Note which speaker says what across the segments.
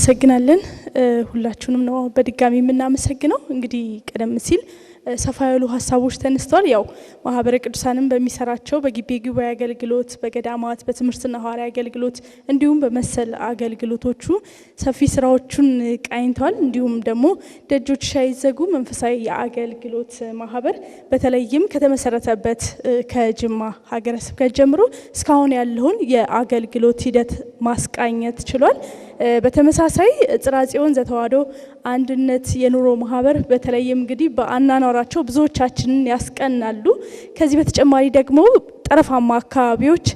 Speaker 1: እናመሰግናለን። ሁላችሁንም ነው በድጋሚ የምናመሰግነው። እንግዲህ ቀደም ሲል ሰፋ ያሉ ሀሳቦች ተነስተዋል። ያው ማህበረ ቅዱሳንም በሚሰራቸው በግቢ ጉባኤ አገልግሎት፣ በገዳማት በትምህርትና ሐዋርያዊ አገልግሎት እንዲሁም በመሰል አገልግሎቶቹ ሰፊ ስራዎቹን ቃኝተዋል። እንዲሁም ደግሞ ደጆች ሳይዘጉ መንፈሳዊ የአገልግሎት ማህበር በተለይም ከተመሰረተበት ከጅማ ሀገረ ስብከት ጀምሮ እስካሁን ያለውን የአገልግሎት ሂደት ማስቃኘት ችሏል። በተመሳሳይ ጽርሐ ጽዮን ዘተዋሕዶ አንድነት የኑሮ ማህበር በተለይም እንግዲህ በአናኗራቸው ብዙዎቻችንን ያስቀናሉ። ከዚህ በተጨማሪ ደግሞ ጠረፋማ አካባቢዎች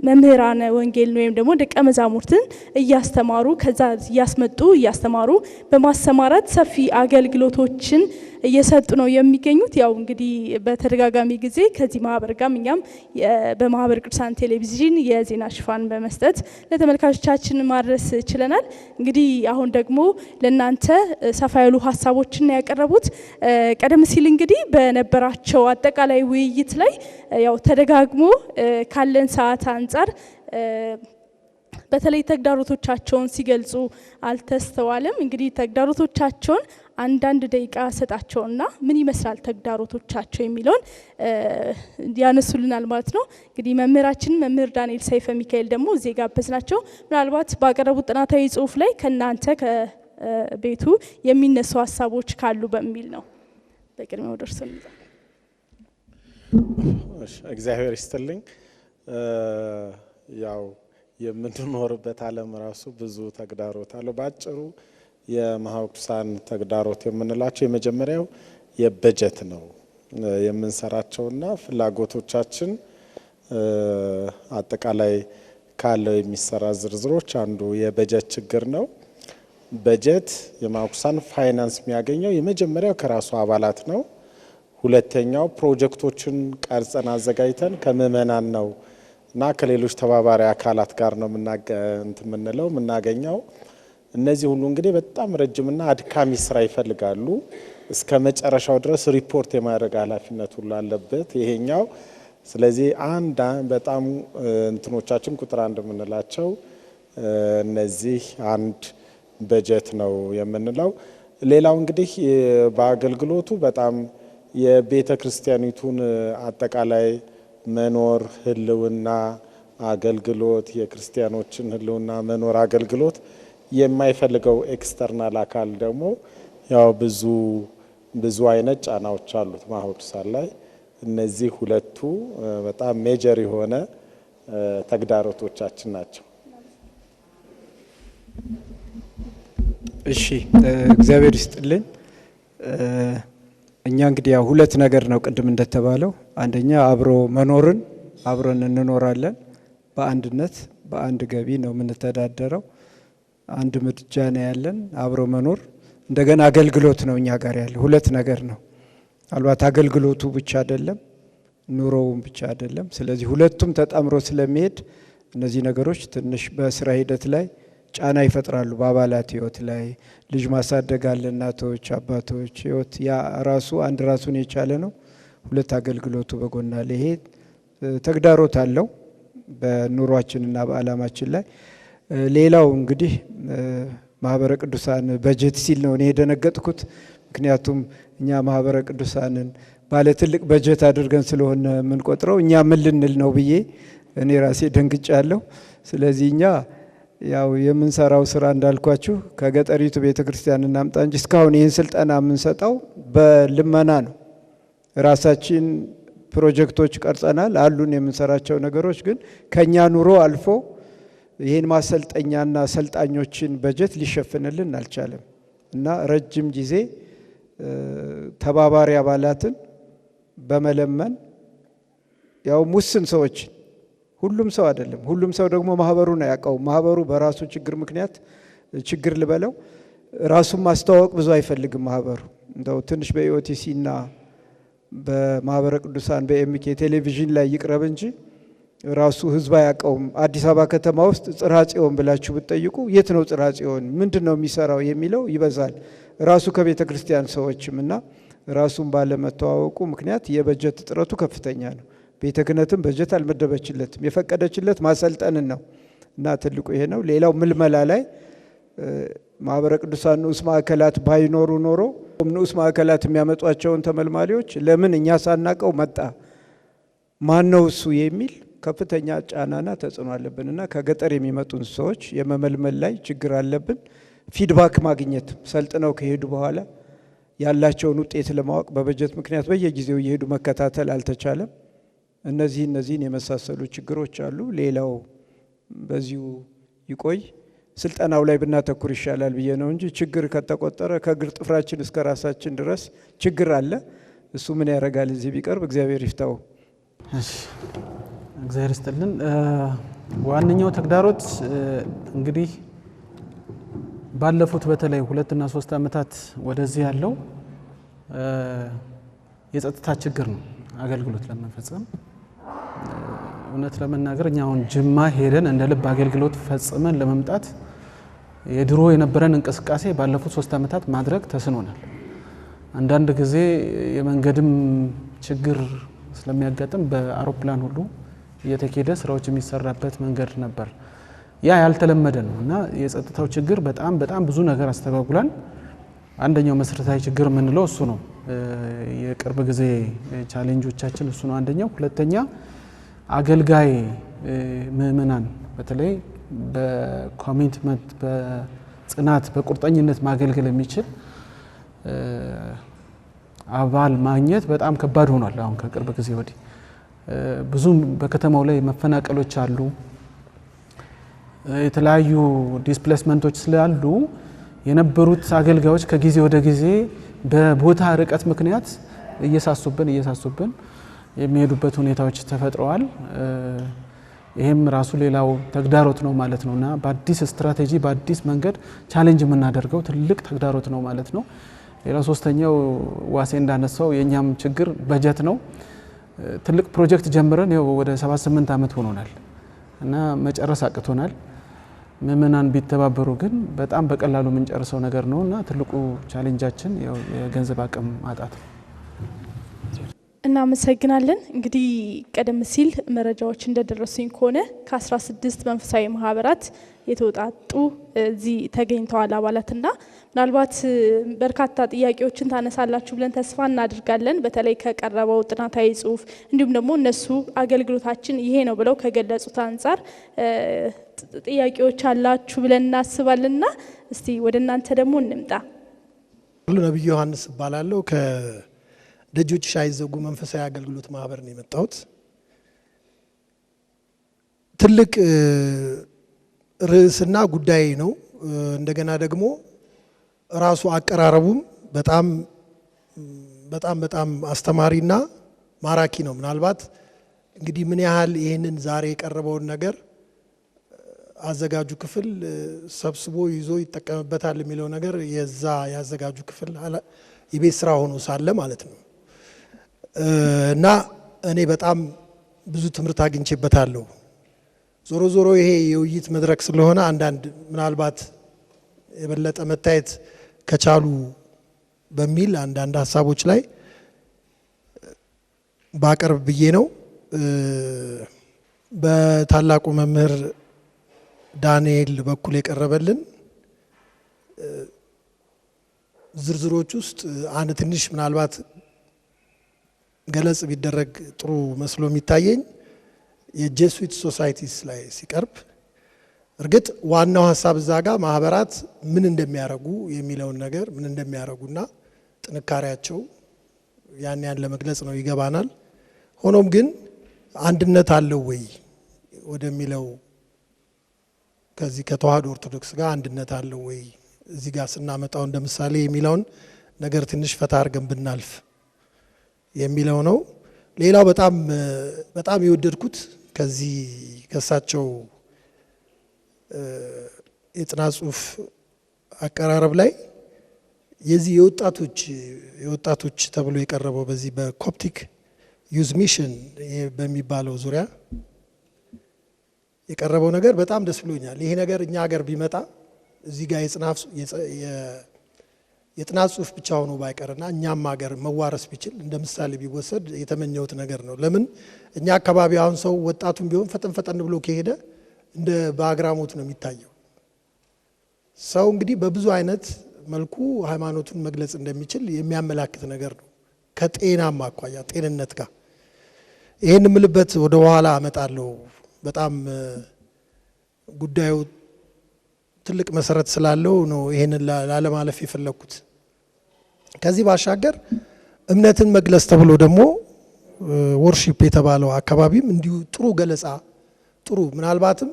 Speaker 1: መምህራነ ወንጌል ወይም ደግሞ ደቀ መዛሙርትን እያስተማሩ ከዛ እያስተማሩ በማሰማራት ሰፊ አገልግሎቶችን እየሰጡ ነው የሚገኙት። ያው እንግዲህ በተደጋጋሚ ጊዜ ከዚህ ማህበር ጋር እኛም በማህበረ ቅዱሳን ቴሌቪዥን የዜና ሽፋን በመስጠት ለተመልካቾቻችን ማድረስ ችለናል። እንግዲህ አሁን ደግሞ ለናንተ ሰፋ ያሉ ሀሳቦችን ያቀረቡት ቀደም ሲል እንግዲህ በነበራቸው አጠቃላይ ውይይት ላይ ያው ተደጋግሞ ካለን ሰዓት አንፃር በተለይ ተግዳሮቶቻቸውን ሲገልጹ አልተስተዋለም። እንግዲህ ተግዳሮቶቻቸውን አንዳንድ ደቂቃ ሰጣቸውና ምን ይመስላል ተግዳሮቶቻቸው የሚለውን ያነሱልናል ማለት ነው። እንግዲህ መምህር ዳንኤል ሰይፈ ሚካኤል ደግሞ እዚህ ጋበዝናቸው ምናልባት ባቀረቡት ጥናታዊ ጽሁፍ ላይ ከናንተ ከቤቱ የሚነሱ ሀሳቦች ካሉ በሚል ነው። በቅድሚያ ወደ እርሱ እንዛ።
Speaker 2: እግዚአብሔር ይስጥልኝ። ያው የምንኖርበት ዓለም ራሱ ብዙ ተግዳሮት አለው። ባጭሩ የማህበረ ቅዱሳን ተግዳሮት የምንላቸው የመጀመሪያው የበጀት ነው። የምንሰራቸውና ፍላጎቶቻችን አጠቃላይ ካለው የሚሰራ ዝርዝሮች አንዱ የበጀት ችግር ነው። በጀት የማህበረ ቅዱሳን ፋይናንስ የሚያገኘው የመጀመሪያው ከራሱ አባላት ነው። ሁለተኛው ፕሮጀክቶችን ቀርጸን አዘጋጅተን ከምእመናን ነው እና ከሌሎች ተባባሪ አካላት ጋር ነው የምናገኘው። እነዚህ ሁሉ እንግዲህ በጣም ረጅምና አድካሚ ስራ ይፈልጋሉ። እስከ መጨረሻው ድረስ ሪፖርት የማድረግ ኃላፊነት ሁሉ አለበት ይሄኛው። ስለዚህ በጣም እንትኖቻችን ቁጥር አንድ የምንላቸው እነዚህ አንድ በጀት ነው የምንለው። ሌላው እንግዲህ በአገልግሎቱ በጣም የቤተ ክርስቲያኒቱን አጠቃላይ መኖር ህልውና አገልግሎት የክርስቲያኖችን ህልውና መኖር አገልግሎት የማይፈልገው ኤክስተርናል አካል ደግሞ ያው ብዙ አይነት ጫናዎች አሉት ማህበረ ቅዱሳን ላይ። እነዚህ ሁለቱ በጣም ሜጀር የሆነ ተግዳሮቶቻችን ናቸው።
Speaker 3: እሺ እግዚአብሔር ይስጥልን። እኛ እንግዲህ ያው ሁለት ነገር ነው ቅድም እንደተባለው፣ አንደኛ አብሮ መኖርን አብረን እንኖራለን። በአንድነት በአንድ ገቢ ነው የምንተዳደረው። አንድ ምድጃ ነው ያለን አብሮ መኖር። እንደገና አገልግሎት ነው እኛ ጋር ያለ ሁለት ነገር ነው። አልባት አገልግሎቱ ብቻ አይደለም ኑሮውም ብቻ አይደለም። ስለዚህ ሁለቱም ተጣምሮ ስለሚሄድ እነዚህ ነገሮች ትንሽ በስራ ሂደት ላይ ጫና ይፈጥራሉ። በአባላት ህይወት ላይ ልጅ ማሳደግ አለ፣ እናቶች አባቶች ህይወት ያ ራሱ አንድ ራሱን የቻለ ነው። ሁለት አገልግሎቱ በጎን አለ። ይሄ ተግዳሮት አለው በኑሯችንና በዓላማችን ላይ። ሌላው እንግዲህ ማህበረ ቅዱሳን በጀት ሲል ነው እኔ የደነገጥኩት። ምክንያቱም እኛ ማህበረ ቅዱሳንን ባለ ትልቅ በጀት አድርገን ስለሆነ የምንቆጥረው እኛ ምን ልንል ነው ብዬ እኔ ራሴ ደንግጫለሁ። ስለዚህ እኛ ያው የምንሰራው ስራ እንዳልኳችሁ ከገጠሪቱ ቤተክርስቲያን እናምጣ እንጂ እስካሁን ይህን ስልጠና የምንሰጠው በልመና ነው። ራሳችን ፕሮጀክቶች ቀርጸናል አሉን የምንሰራቸው ነገሮች፣ ግን ከኛ ኑሮ አልፎ ይህን ማሰልጠኛና ሰልጣኞችን በጀት ሊሸፍንልን አልቻለም እና ረጅም ጊዜ ተባባሪ አባላትን በመለመን ያው ሙስን ሰዎች፣ ሁሉም ሰው አይደለም፣ ሁሉም ሰው ደግሞ ማህበሩን አያውቀው። ማህበሩ በራሱ ችግር ምክንያት ችግር ልበለው ራሱን ማስተዋወቅ ብዙ አይፈልግም ማህበሩ። እንደው ትንሽ በኢኦቲሲና በማህበረ ቅዱሳን በኤምኬ ቴሌቪዥን ላይ ይቅረብ እንጂ ራሱ ህዝብ አያውቀውም። አዲስ አበባ ከተማ ውስጥ ጽርሐ ጽዮን ብላችሁ ብትጠይቁ የት ነው ጽርሐ ጽዮን ምንድን ነው የሚሰራው የሚለው ይበዛል። ራሱ ከቤተ ክርስቲያን ሰዎችም እና ራሱን ባለመተዋወቁ ምክንያት የበጀት እጥረቱ ከፍተኛ ነው። ቤተ ክህነትም በጀት አልመደበችለትም። የፈቀደችለት ማሰልጠንን ነው እና ትልቁ ይሄ ነው። ሌላው ምልመላ ላይ ማህበረ ቅዱሳን ንዑስ ማዕከላት ባይኖሩ ኖሮ ንዑስ ማዕከላት የሚያመጧቸውን ተመልማሊዎች ለምን እኛ ሳናቀው መጣ ማን ነው እሱ የሚል ከፍተኛ ጫናና ተጽዕኖ አለብንና ከገጠር የሚመጡን ሰዎች የመመልመል ላይ ችግር አለብን። ፊድባክ ማግኘት ሰልጥነው ከሄዱ በኋላ ያላቸውን ውጤት ለማወቅ በበጀት ምክንያት በየጊዜው እየሄዱ መከታተል አልተቻለም። እነዚህን የመሳሰሉ ችግሮች አሉ። ሌላው በዚሁ ይቆይ ስልጠናው ላይ ብናተኩር ይሻላል ብዬ ነው እንጂ ችግር ከተቆጠረ ከእግር ጥፍራችን እስከ ራሳችን ድረስ ችግር አለ። እሱ ምን ያደርጋል እዚህ ቢቀርብ እግዚአብሔር ይፍታው።
Speaker 4: እሺ እግዚአብሔር ይስጥልን። ዋነኛው ተግዳሮት እንግዲህ ባለፉት በተለይ 2 እና 3 ዓመታት ወደዚህ ያለው የጸጥታ ችግር ነው። አገልግሎት ለመፈጸም እውነት ለመናገር እኛ አሁን ጅማ ሄደን እንደ ልብ አገልግሎት ፈጽመን ለመምጣት የድሮ የነበረን እንቅስቃሴ ባለፉት 3 ዓመታት ማድረግ ተስኖናል። አንዳንድ ጊዜ የመንገድም ችግር ስለሚያጋጥም በአውሮፕላን ሁሉ እየተኬደ ስራዎች የሚሰራበት መንገድ ነበር። ያ ያልተለመደ ነው እና የጸጥታው ችግር በጣም ብዙ ነገር አስተጓጉሏል። አንደኛው መሰረታዊ ችግር የምንለው እሱ ነው። የቅርብ ጊዜ ቻሌንጆቻችን እሱ ነው አንደኛው። ሁለተኛ አገልጋይ ምእመናን በተለይ በኮሚትመንት በጽናት በቁርጠኝነት ማገልገል የሚችል አባል ማግኘት በጣም ከባድ ሆኗል። አሁን ከቅርብ ጊዜ ወዲህ ብዙም በከተማው ላይ መፈናቀሎች አሉ። የተለያዩ ዲስፕሌስመንቶች ስላሉ የነበሩት አገልጋዮች ከጊዜ ወደ ጊዜ በቦታ ርቀት ምክንያት እየሳሱብን የሚሄዱበት ሁኔታዎች ተፈጥረዋል። ይሄም ራሱ ሌላው ተግዳሮት ነው ማለት ነውና በአዲስ ስትራቴጂ በአዲስ መንገድ ቻሌንጅ የምናደርገው ትልቅ ተግዳሮት ነው ማለት ነው። ሌላው ሶስተኛው ዋሴ እንዳነሳው የኛም ችግር በጀት ነው። ትልቅ ፕሮጀክት ጀምረን ወደ 78 ዓመት ሆኖናል እና መጨረስ አቅቶናል። ምእመናን ቢተባበሩ ግን በጣም በቀላሉ የምንጨርሰው ነገር ነውና ትልቁ ቻሌንጃችን የገንዘብ አቅም ማጣት ነው።
Speaker 1: እናመሰግናለን። እንግዲህ ቀደም ሲል መረጃዎች እንደደረሱኝ ከሆነ ከ16 መንፈሳዊ ማህበራት የተውጣጡ እዚህ ተገኝተዋል አባላትና ምናልባት በርካታ ጥያቄዎችን ታነሳላችሁ ብለን ተስፋ እናደርጋለን። በተለይ ከቀረበው ጥናታዊ ጽሁፍ እንዲሁም ደግሞ እነሱ አገልግሎታችን ይሄ ነው ብለው ከገለጹት አንጻር ጥያቄዎች አላችሁ ብለን እናስባለንና እስቲ ወደ እናንተ ደግሞ እንምጣ።
Speaker 5: ነብዩ ዮሐንስ እባላለሁ ከደጆችሽ አይዘጉ መንፈሳዊ አገልግሎት ማህበር ነው የመጣሁት። ትልቅ ርዕስና ጉዳይ ነው። እንደገና ደግሞ ራሱ አቀራረቡም በጣም አስተማሪና ማራኪ ነው። ምናልባት እንግዲህ ምን ያህል ይህንን ዛሬ የቀረበውን ነገር አዘጋጁ ክፍል ሰብስቦ ይዞ ይጠቀምበታል የሚለው ነገር የዛ ያዘጋጁ ክፍል የቤት ስራ ሆኖ ሳለ ማለት ነው እና እኔ በጣም ብዙ ትምህርት አግኝቼበታለሁ። ዞሮ ይሄ የውይይት መድረክ ስለሆነ አንዳንድ ምናልባት የበለጠ መታየት ከቻሉ በሚል አንዳንድ ሀሳቦች ላይ ባቀርብ ብዬ ነው። በታላቁ መምህር ዳንኤል በኩል የቀረበልን ዝርዝሮች ውስጥ አንድ ትንሽ ምናልባት ገለጽ ቢደረግ ጥሩ መስሎ የሚታየኝ የጄሱዊት ሶሳይቲስ ላይ ሲቀርብ እርግጥ ዋናው ሀሳብ እዛ ጋር ማህበራት ምን እንደሚያረጉ የሚለውን ነገር ምን እንደሚያረጉና ጥንካሬያቸው ያን ለመግለጽ ነው ይገባናል። ሆኖም ግን አንድነት አለው ወይ ወደሚለው ከዚህ ከተዋህዶ ኦርቶዶክስ ጋር አንድነት አለው ወይ እዚህ ጋር ስናመጣው እንደምሳሌ የሚለውን ነገር ትንሽ ፈታ አድርገን ብናልፍ የሚለው ነው። ሌላው በጣም የወደድኩት ከዚህ ከሳቸው የጥናት ጽሁፍ አቀራረብ ላይ የዚህ የወጣቶች ተብሎ የቀረበው በዚህ በኮፕቲክ ዩዝ ሚሽን በሚባለው ዙሪያ የቀረበው ነገር በጣም ደስ ብሎኛል። ይሄ ነገር እኛ ሀገር ቢመጣ እዚህ ጋር የጥናት ጽሁፍ ብቻ ሆኖ ባይቀርና እኛም ሀገር መዋረስ ቢችል እንደ ምሳሌ ቢወሰድ የተመኘሁት ነገር ነው። ለምን እኛ አካባቢ አሁን ሰው ወጣቱም ቢሆን ፈጠን ብሎ ከሄደ እንደ በአግራሞት ነው የሚታየው። ሰው እንግዲህ በብዙ አይነት መልኩ ሃይማኖቱን መግለጽ እንደሚችል የሚያመላክት ነገር ነው። ከጤናማ አኳያ ጤንነት ጋር ይሄን ምልበት ወደ ኋላ አመጣለሁ። በጣም ጉዳዩ ትልቅ መሰረት ስላለው ነው ይሄንን ላለማለፍ የፈለኩት። ከዚህ ባሻገር እምነትን መግለጽ ተብሎ ደግሞ ወርሺፕ የተባለው አካባቢም እንዲሁ ጥሩ ገለጻ ጥሩ ምናልባትም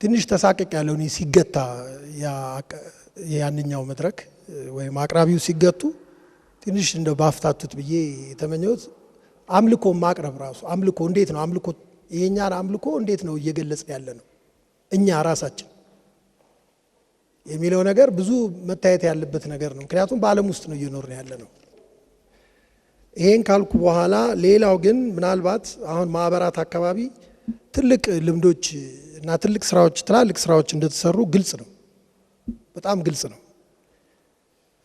Speaker 5: ትንሽ ተሳቀቅ ያለው ነው ሲገታ ያንኛው መድረክ ወይም አቅራቢው ሲገቱ ትንሽ እንደ ባፍታቱት ብዬ የተመኘሁት አምልኮ ማቅረብ ራሱ አምልኮ እንዴት ነው አምልኮ የኛን አምልኮ እንዴት ነው እየገለጽን ያለ ነው እኛ ራሳችን የሚለው ነገር ብዙ መታየት ያለበት ነገር ነው። ምክንያቱም በዓለም ውስጥ ነው እየኖርን ያለ ነው። ይሄን ካልኩ በኋላ ሌላው ግን ምናልባት አሁን ማህበራት አካባቢ ትልቅ ልምዶች እና ትልቅ ስራዎች ትላልቅ ስራዎች እንደተሰሩ ግልጽ ነው። በጣም ግልጽ ነው።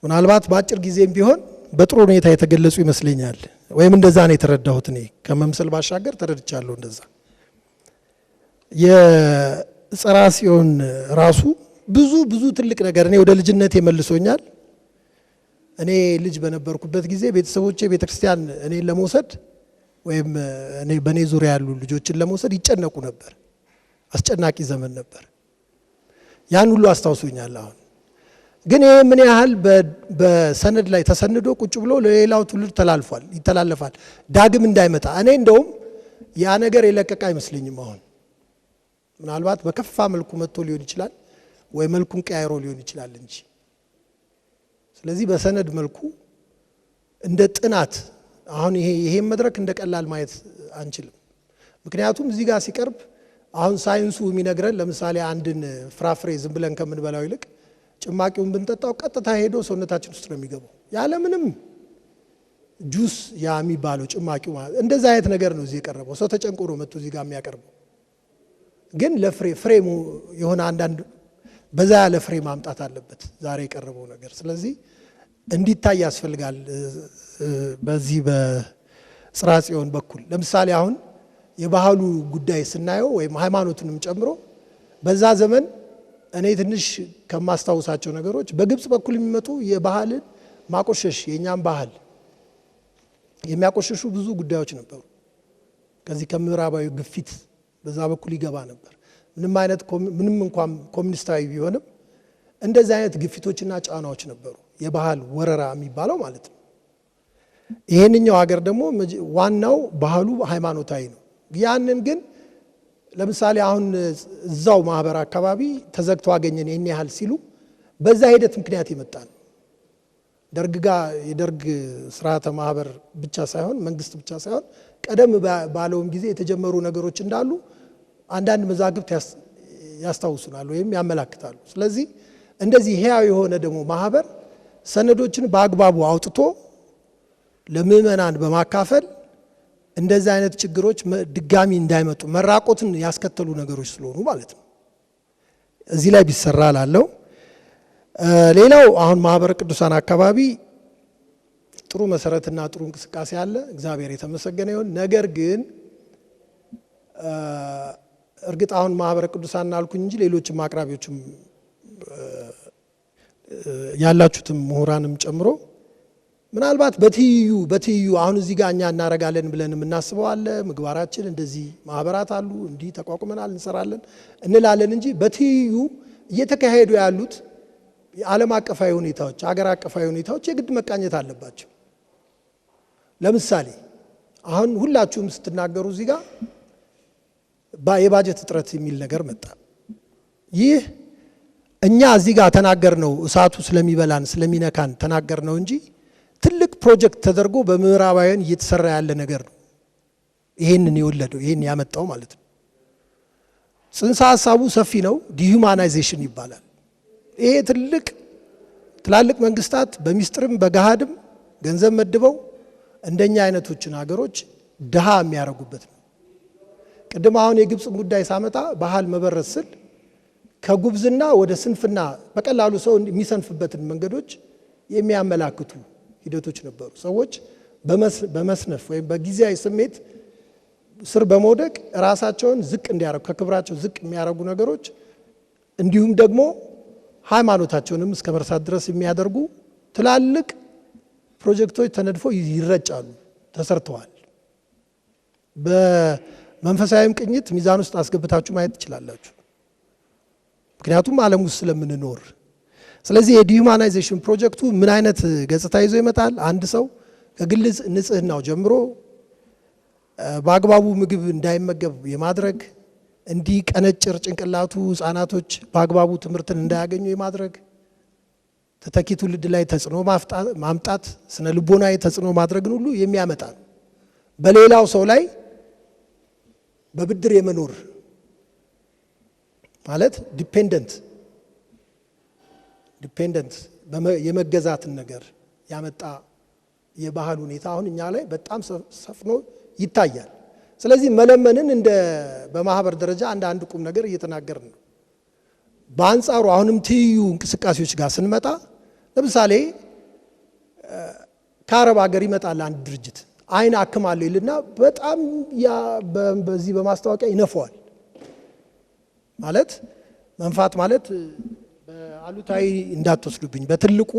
Speaker 5: ምናልባት በአጭር ጊዜም ቢሆን በጥሩ ሁኔታ የተገለጹ ይመስለኛል። ወይም እንደዛ ነው የተረዳሁት። እኔ ከመምሰል ባሻገር ተረድቻለሁ። እንደዛ የጸራ ጽዮን ራሱ ብዙ ትልቅ ነገር እኔ ወደ ልጅነት ይመልሶኛል። እኔ ልጅ በነበርኩበት ጊዜ ቤተሰቦቼ ቤተክርስቲያን እኔን ለመውሰድ ወይም እኔ በኔ ዙሪያ ያሉ ልጆችን ለመውሰድ ይጨነቁ ነበር። አስጨናቂ ዘመን ነበር። ያን ሁሉ አስታውሶኛል። አሁን ግን ይሄ ምን ያህል በሰነድ ላይ ተሰንዶ ቁጭ ብሎ ለሌላው ትውልድ ይተላለፋል ዳግም እንዳይመጣ። እኔ እንደውም ያ ነገር የለቀቀ አይመስለኝም። አሁን ምናልባት በከፋ መልኩ መጥቶ ሊሆን ይችላል ወይ መልኩን ቀያይሮ ሊሆን ይችላል እንጂ ስለዚህ በሰነድ መልኩ እንደ ጥናት አሁን ይሄን መድረክ እንደ ቀላል ማየት አንችልም። ምክንያቱም እዚህ ጋር ሲቀርብ አሁን ሳይንሱ የሚነግረን ለምሳሌ አንድን ፍራፍሬ ዝም ብለን ከምንበላው ይልቅ ጭማቂውን ብንጠጣው ቀጥታ ሄዶ ሰውነታችን ውስጥ ነው የሚገባው ያለ ምንም ጁስ ያ የሚባለው ጭማቂው ማለት እንደዛ አይነት ነገር ነው እዚህ የቀረበው። ሰው ተጨንቆ ነው መጥቶ እዚህ ጋር የሚያቀርበው። ግን ፍሬሙ የሆነ አንዳንድ በዛ ያለ ፍሬ ማምጣት አለበት ዛሬ የቀረበው ነገር። ስለዚህ እንዲታይ ያስፈልጋል። በዚህ በጽርሐ ጽዮን በኩል ለምሳሌ አሁን የባህሉ ጉዳይ ስናየው ወይም ሃይማኖቱንም ጨምሮ በዛ ዘመን እኔ ትንሽ ከማስታውሳቸው ነገሮች በግብጽ በኩል የሚመጡ የባህልን ማቆሸሽ የኛም ባህል የሚያቆሸሹ ብዙ ጉዳዮች ነበሩ። ከዚህ ከምዕራባዊ ግፊት በዛ በኩል ይገባ ነበር። ምንም እንኳን ኮሚኒስታዊ ቢሆንም እንደዚህ አይነት ግፊቶችና ጫናዎች ነበሩ። የባህል ወረራ የሚባለው ማለት ነው። ይሄንኛው ሀገር ደግሞ ዋናው ባህሉ ሃይማኖታዊ ነው። ያንን ግን ለምሳሌ አሁን እዛው ማህበር አካባቢ ተዘግቶ አገኘን ይሄን ያህል ሲሉ በዛ ሂደት ምክንያት ይመጣል። የደርግ ስርዓተ ማህበር ብቻ ሳይሆን መንግስት ብቻ ሳይሆን ቀደም ባለውም ጊዜ የተጀመሩ ነገሮች እንዳሉ አንዳንድ መዛግብት ያስታውሱናል ወይም ያመላክታሉ። ስለዚህ እንደዚህ ሕያው የሆነ ደግሞ ማህበር ሰነዶችን በአግባቡ አውጥቶ ለምእመናን በማካፈል እንደዚህ አይነት ችግሮች ድጋሚ እንዳይመጡ መራቆትን ያስከተሉ ነገሮች ስለሆኑ ማለት ነው እዚህ ላይ ቢሰራ ላለው። ሌላው አሁን ማህበረ ቅዱሳን አካባቢ ጥሩ መሰረትና ጥሩ እንቅስቃሴ አለ። እግዚአብሔር የተመሰገነ ይሁን። ነገር ግን እርግጥ አሁን ማህበረ ቅዱሳን አልኩኝ እንጂ ሌሎችም አቅራቢዎችም ያላችሁትም ምሁራንም ጨምሮ ምናልባት በትይዩ አሁን እዚህ ጋር እኛ እናረጋለን ብለን የምናስበው አለ። ምግባራችን እንደዚህ ማህበራት አሉ እንዲህ ተቋቁመናል እንሰራለን እንላለን እንጂ በትይዩ እየተካሄዱ ያሉት የዓለም አቀፋዊ ሁኔታዎች ሀገር አቀፋዊ ሁኔታዎች የግድ መቃኘት አለባቸው። ለምሳሌ አሁን ሁላችሁም ስትናገሩ እዚህ ጋር የባጀት እጥረት የሚል ነገር መጣ። ይህ እኛ እዚህ ጋር ተናገር ነው እሳቱ ስለሚበላን ስለሚነካን ተናገር ነው እንጂ ትልቅ ፕሮጀክት ተደርጎ በምዕራባውያን እየተሰራ ያለ ነገር ነው። ይሄንን የወለደው ይሄን ያመጣው ማለት ነው። ጽንሰ ሐሳቡ ሰፊ ነው። ዲሁማናይዜሽን ይባላል። ይሄ ትላልቅ መንግስታት በሚስጥርም በገሃድም ገንዘብ መድበው እንደኛ አይነቶችን ሀገሮች ድሃ የሚያረጉበት ነው። ቅድም አሁን የግብጽን ጉዳይ ሳመጣ ባህል መበረስ ስል ከጉብዝና ወደ ስንፍና በቀላሉ ሰው የሚሰንፍበትን መንገዶች የሚያመላክቱ ሂደቶች ነበሩ። ሰዎች በመስነፍ ወይም በጊዜያዊ ስሜት ስር በመውደቅ ራሳቸውን ዝቅ እንዲያረጉ ከክብራቸው ዝቅ የሚያረጉ ነገሮች እንዲሁም ደግሞ ሃይማኖታቸውንም እስከ መርሳት ድረስ የሚያደርጉ ትላልቅ ፕሮጀክቶች ተነድፎ ይረጫሉ፣ ተሰርተዋል። በመንፈሳዊም ቅኝት ሚዛን ውስጥ አስገብታችሁ ማየት ትችላላችሁ። ምክንያቱም ዓለም ውስጥ ስለምንኖር። ስለዚህ የዲሁማናይዜሽን ፕሮጀክቱ ምን አይነት ገጽታ ይዞ ይመጣል? አንድ ሰው ከግል ንጽህናው ጀምሮ በአግባቡ ምግብ እንዳይመገብ የማድረግ እንዲቀነጭር ጭንቅላቱ፣ ህፃናቶች በአግባቡ ትምህርትን እንዳያገኙ የማድረግ ተተኪ ትውልድ ላይ ተጽዕኖ ማምጣት፣ ስነ ልቦናዊ ተጽዕኖ ማድረግን ሁሉ የሚያመጣ ነው። በሌላው ሰው ላይ በብድር የመኖር ማለት ዲፔንደንት የመገዛትን ነገር ያመጣ የባህል ሁኔታ አሁን እኛ ላይ በጣም ሰፍኖ ይታያል። ስለዚህ መለመንን እንደ በማህበር ደረጃ አንድ ቁም ነገር እየተናገርን ነው። በአንጻሩ አሁንም ትይዩ እንቅስቃሴዎች ጋር ስንመጣ ለምሳሌ ከአረብ ሀገር ይመጣል አንድ ድርጅት አይን አክማለሁ ይልና በጣም በዚህ በማስታወቂያ ይነፈዋል። ማለት መንፋት ማለት በአሉታዊ እንዳትወስዱብኝ፣ በትልቁ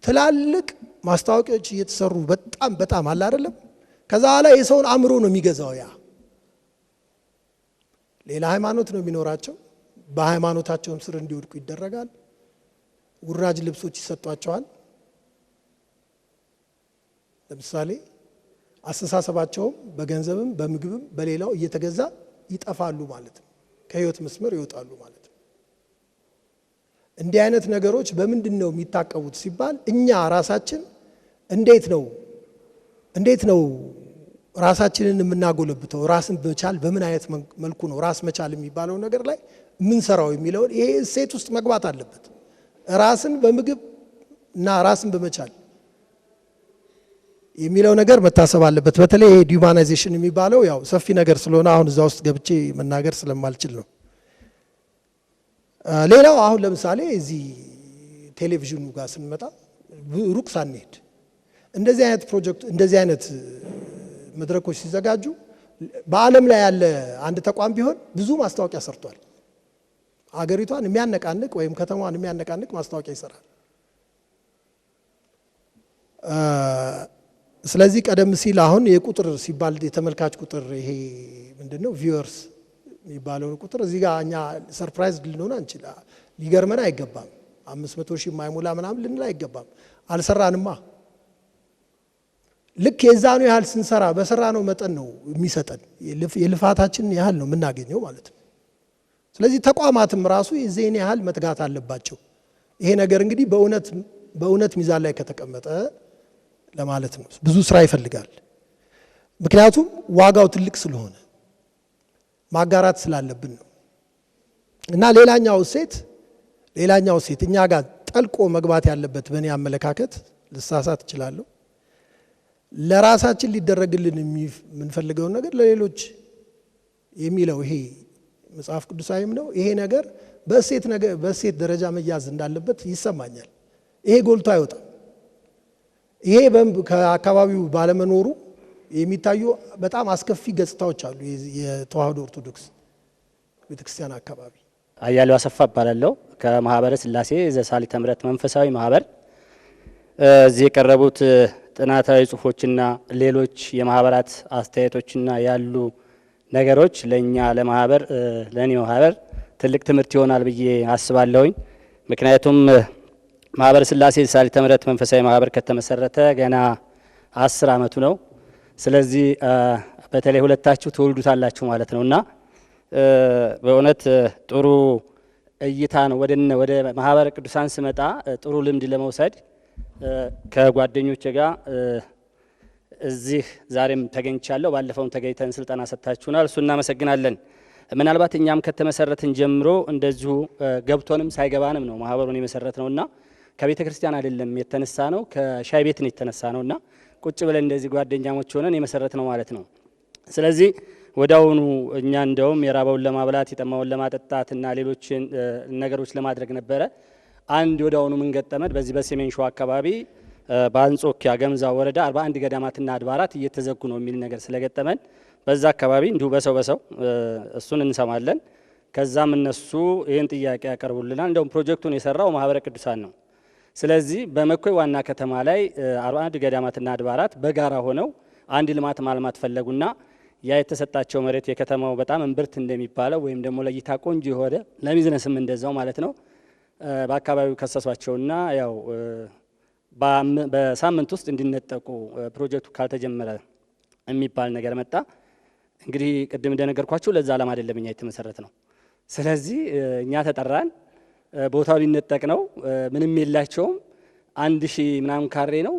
Speaker 5: ትላልቅ ማስታወቂያዎች እየተሰሩ በጣም አለ አይደለም። ከዛ በኋላ የሰውን አእምሮ ነው የሚገዛው። ያ ሌላ ሃይማኖት ነው የሚኖራቸው፣ በሃይማኖታቸውም ስር እንዲወድቁ ይደረጋል። ውራጅ ልብሶች ይሰጧቸዋል። ለምሳሌ አስተሳሰባቸውም በገንዘብም በምግብም በሌላው እየተገዛ ይጠፋሉ ማለት ነው። ከህይወት መስመር ይወጣሉ ማለት ነው። እንዲህ አይነት ነገሮች በምንድን ነው የሚታቀቡት ሲባል እኛ ራሳችን እንዴት ነው ራሳችንን የምናጎለብተው? ራስን መቻል በምን አይነት መልኩ ነው ራስ መቻል የሚባለው ነገር ላይ የምንሰራው የሚለውን ይሄ እሴት ውስጥ መግባት አለበት። ራስን በምግብ እና ራስን በመቻል የሚለው ነገር መታሰብ አለበት። በተለይ ይሄ ዲሁማናይዜሽን የሚባለው ያው ሰፊ ነገር ስለሆነ አሁን እዛ ውስጥ ገብቼ መናገር ስለማልችል ነው። ሌላው አሁን ለምሳሌ እዚህ ቴሌቪዥኑ ጋር ስንመጣ ሩቅ ሳንሄድ እንደዚህ አይነት ፕሮጀክት እንደዚህ አይነት መድረኮች ሲዘጋጁ በዓለም ላይ ያለ አንድ ተቋም ቢሆን ብዙ ማስታወቂያ ሰርቷል። አገሪቷን የሚያነቃንቅ ወይም ከተማዋን የሚያነቃንቅ ማስታወቂያ ይሰራል። ስለዚህ ቀደም ሲል አሁን የቁጥር ሲባል የተመልካች ቁጥር ይሄ ምንድነው ቪውወርስ የሚባለው ቁጥር እዚህ ጋር እኛ ሰርፕራይዝ ልንሆን አንችል፣ ሊገርመን አይገባም። 500,000 የማይሞላ ምናምን ልንል አይገባም። አልሰራንማ። ልክ የዛኑ ያህል ስንሰራ በሰራነው መጠን ነው የሚሰጠን፣ የልፋታችን ያህል ነው የምናገኘው ማለት ነው። ስለዚህ ተቋማትም ራሱ የዚህን ያህል መትጋት አለባቸው። ይሄ ነገር እንግዲህ በእውነት ሚዛን ላይ ከተቀመጠ ለማለት ነው። ብዙ ስራ ይፈልጋል። ምክንያቱም ዋጋው ትልቅ ስለሆነ ማጋራት ስላለብን ነው። እና ሌላኛው እሴት እኛ ጋር ጠልቆ መግባት ያለበት በእኔ አመለካከት፣ ልሳሳት እችላለሁ፣ ለራሳችን ሊደረግልን የምንፈልገውን ነገር ለሌሎች የሚለው ይሄ መጽሐፍ ቅዱሳዊም ነው። ይሄ ነገር በእሴት ደረጃ መያዝ እንዳለበት ይሰማኛል። ይሄ ጎልቶ አይወጣም። ይሄ ከአካባቢው ባለመኖሩ የሚታዩ በጣም አስከፊ ገጽታዎች አሉ። የተዋህዶ ኦርቶዶክስ ቤተክርስቲያን አካባቢ
Speaker 6: አያሌው አሰፋ እባላለሁ ከማህበረ ስላሴ ዘሳሊተ ምሕረት መንፈሳዊ ማህበር። እዚህ የቀረቡት ጥናታዊ ጽሁፎችና ሌሎች የማህበራት አስተያየቶችና ያሉ ነገሮች ለኛ ለኔ ማህበር ትልቅ ትምህርት ይሆናል ብዬ አስባለሁኝ። ምክንያቱም ማህበረ ስላሴ ዘሳሊተ ምሕረት መንፈሳዊ ማህበር ከተመሰረተ ገና 10 ዓመቱ ነው። ስለዚህ በተለይ ሁለታችሁ ትወልዱታላችሁ ማለት ነውና በእውነት ጥሩ እይታ ነው። ወደ ማህበረ ቅዱሳን ስመጣ ጥሩ ልምድ ለመውሰድ ከጓደኞቼ ጋር እዚህ ዛሬም ተገኝቻለሁ። ባለፈውም ተገኝተን ስልጠና ሰጥታችሁናል፣ እሱ እናመሰግናለን። ምናልባት እኛም ከተመሰረትን ጀምሮ እንደዚሁ ገብቶንም ሳይገባንም ነው ማህበሩን የመሰረት ነውና ከቤተ ክርስቲያን አይደለም የተነሳ ነው፣ ከሻይ ቤት ነው የተነሳ ነውና ቁጭ ብለን እንደዚህ ጓደኛሞች ሆነን የመሰረት ነው ማለት ነው። ስለዚህ ወዳውኑ እኛ እንደውም የራበውን ለማብላት የጠማውን ለማጠጣትና ሌሎችን ነገሮች ለማድረግ ነበረ። አንድ ወዳውኑ ምን ገጠመን፣ በዚህ በሰሜን ሸዋ አካባቢ በአንጾኪያ ገምዛ ወረዳ 41 ገዳማትና አድባራት እየተዘጉ ነው የሚል ነገር ስለገጠመን በዛ አካባቢ እንዲሁ በሰው እሱን እንሰማለን። ከዛም እነሱ ይህን ጥያቄ ያቀርቡልናል። እንደውም ፕሮጀክቱን የሰራው ማህበረ ቅዱሳን ነው። ስለዚህ በመኮይ ዋና ከተማ ላይ 41 ገዳማትና አድባራት በጋራ ሆነው አንድ ልማት ማልማት ፈለጉና ያ የተሰጣቸው መሬት የከተማው በጣም እምብርት እንደሚባለው ወይም ደግሞ ለእይታ ቆንጆ የሆነ ለቢዝነስም እንደዛው ማለት ነው በአካባቢው ከሰሷቸውና ያው በሳምንት ውስጥ እንዲነጠቁ ፕሮጀክቱ ካልተጀመረ የሚባል ነገር መጣ። እንግዲህ ቅድም እንደነገርኳችሁ ለዛ ዓላማ አይደለም እኛ የተመሰረት ነው። ስለዚህ እኛ ተጠራን። ቦታው ሊነጠቅ ነው። ምንም የላቸውም። 1000 ምናምን ካሬ ነው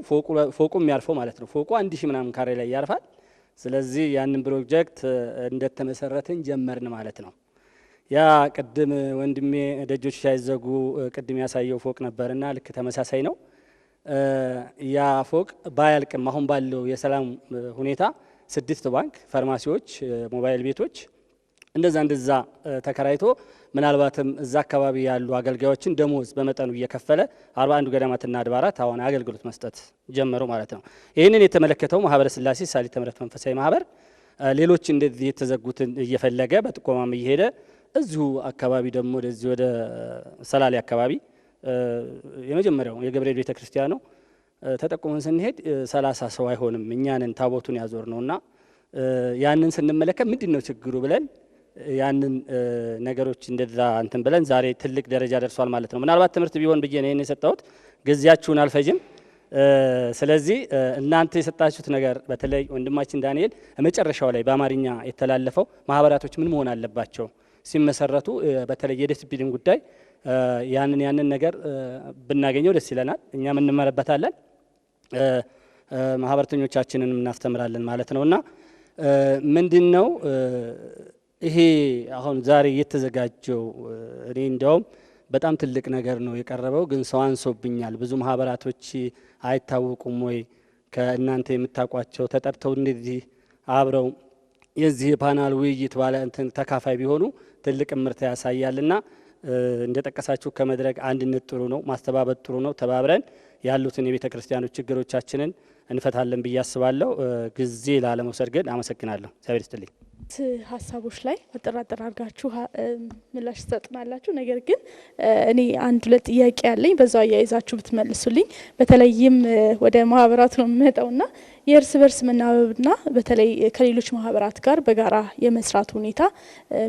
Speaker 6: ፎቁ የሚያርፈው ማለት ነው። ፎቁ 1000 ምናምን ካሬ ላይ ያርፋል። ስለዚህ ያንን ፕሮጀክት እንደተመሰረትን ጀመርን ማለት ነው። ያ ቅድም ወንድሜ ደጆች ሳይዘጉ ቅድም ያሳየው ፎቅ ነበርና ልክ ተመሳሳይ ነው። ያ ፎቅ ባያልቅም አሁን ባለው የሰላም ሁኔታ 6 ባንክ፣ ፋርማሲዎች፣ ሞባይል ቤቶች እንደዛ ተከራይቶ ምናልባትም እዛ አካባቢ ያሉ አገልጋዮችን ደሞዝ በመጠኑ እየከፈለ 41 ገዳማትና አድባራት አሁን አገልግሎት መስጠት ጀመሩ ማለት ነው። ይህንን የተመለከተው ማህበረ ሥላሴ ሰዓሊተ ምሕረት መንፈሳዊ ማህበር ሌሎች እንደዚህ የተዘጉትን እየፈለገ በጥቆማም እየሄደ እዚሁ አካባቢ ደግሞ ወደዚህ ወደ ሰላሌ አካባቢ የመጀመሪያው የገብርኤል ቤተክርስቲያን ነው ተጠቆመን ስንሄድ 30 ሰው አይሆንም እኛንን ታቦቱን ያዞር ነውና ያንን ስንመለከት ምንድነው ችግሩ ብለን ያንን ነገሮች እንደዛ እንትን ብለን ዛሬ ትልቅ ደረጃ ደርሷል ማለት ነው። ምናልባት ትምህርት ቢሆን ብዬ ነው የሰጣሁት፣ ጊዜያችሁን አልፈጅም። ስለዚህ እናንተ የሰጣችሁት ነገር በተለይ ወንድማችን ዳንኤል መጨረሻው ላይ በአማርኛ የተላለፈው ማህበራቶች ምን መሆን አለባቸው ሲመሰረቱ በተለይ የዲሲፕሊን ጉዳይ ያንን ነገር ብናገኘው ደስ ይለናል። እኛም እንመረበታለን፣ ማህበርተኞቻችንን እናስተምራለን ማለት ነውና ምንድነው ይሄ አሁን ዛሬ የተዘጋጀው እኔ እንደውም በጣም ትልቅ ነገር ነው የቀረበው፣ ግን ሰው አንሶብኛል። ብዙ ማህበራቶች አይታወቁም ወይ ከእናንተ የምታውቋቸው ተጠርተው እንደዚህ አብረው የዚህ ፓናል ውይይት ባለ እንትን ተካፋይ ቢሆኑ ትልቅ ምርታ ያሳያልና እንደጠቀሳችሁ ከመድረክ አንድነት ጥሩ ነው፣ ማስተባበጥ ጥሩ ነው። ተባብረን ያሉትን የቤተ ክርስቲያኖች ችግሮቻችንን እንፈታለን ብዬ አስባለሁ። ጊዜ ላለመውሰድ ግን አመሰግናለሁ። እግዚአብሔር ይስጥልኝ።
Speaker 1: ሀሳቦች ላይ አጠራጠር አድርጋችሁ ምላሽ ትሰጡናላችሁ። ነገር ግን እኔ 1-2 ጥያቄ ያለኝ በዛው አያይዛችሁ ብትመልሱልኝ። በተለይም ወደ ማህበራት ነው የምመጣውና የእርስ በርስ መናበብና በተለይ ከሌሎች ማህበራት ጋር በጋራ የመስራት ሁኔታ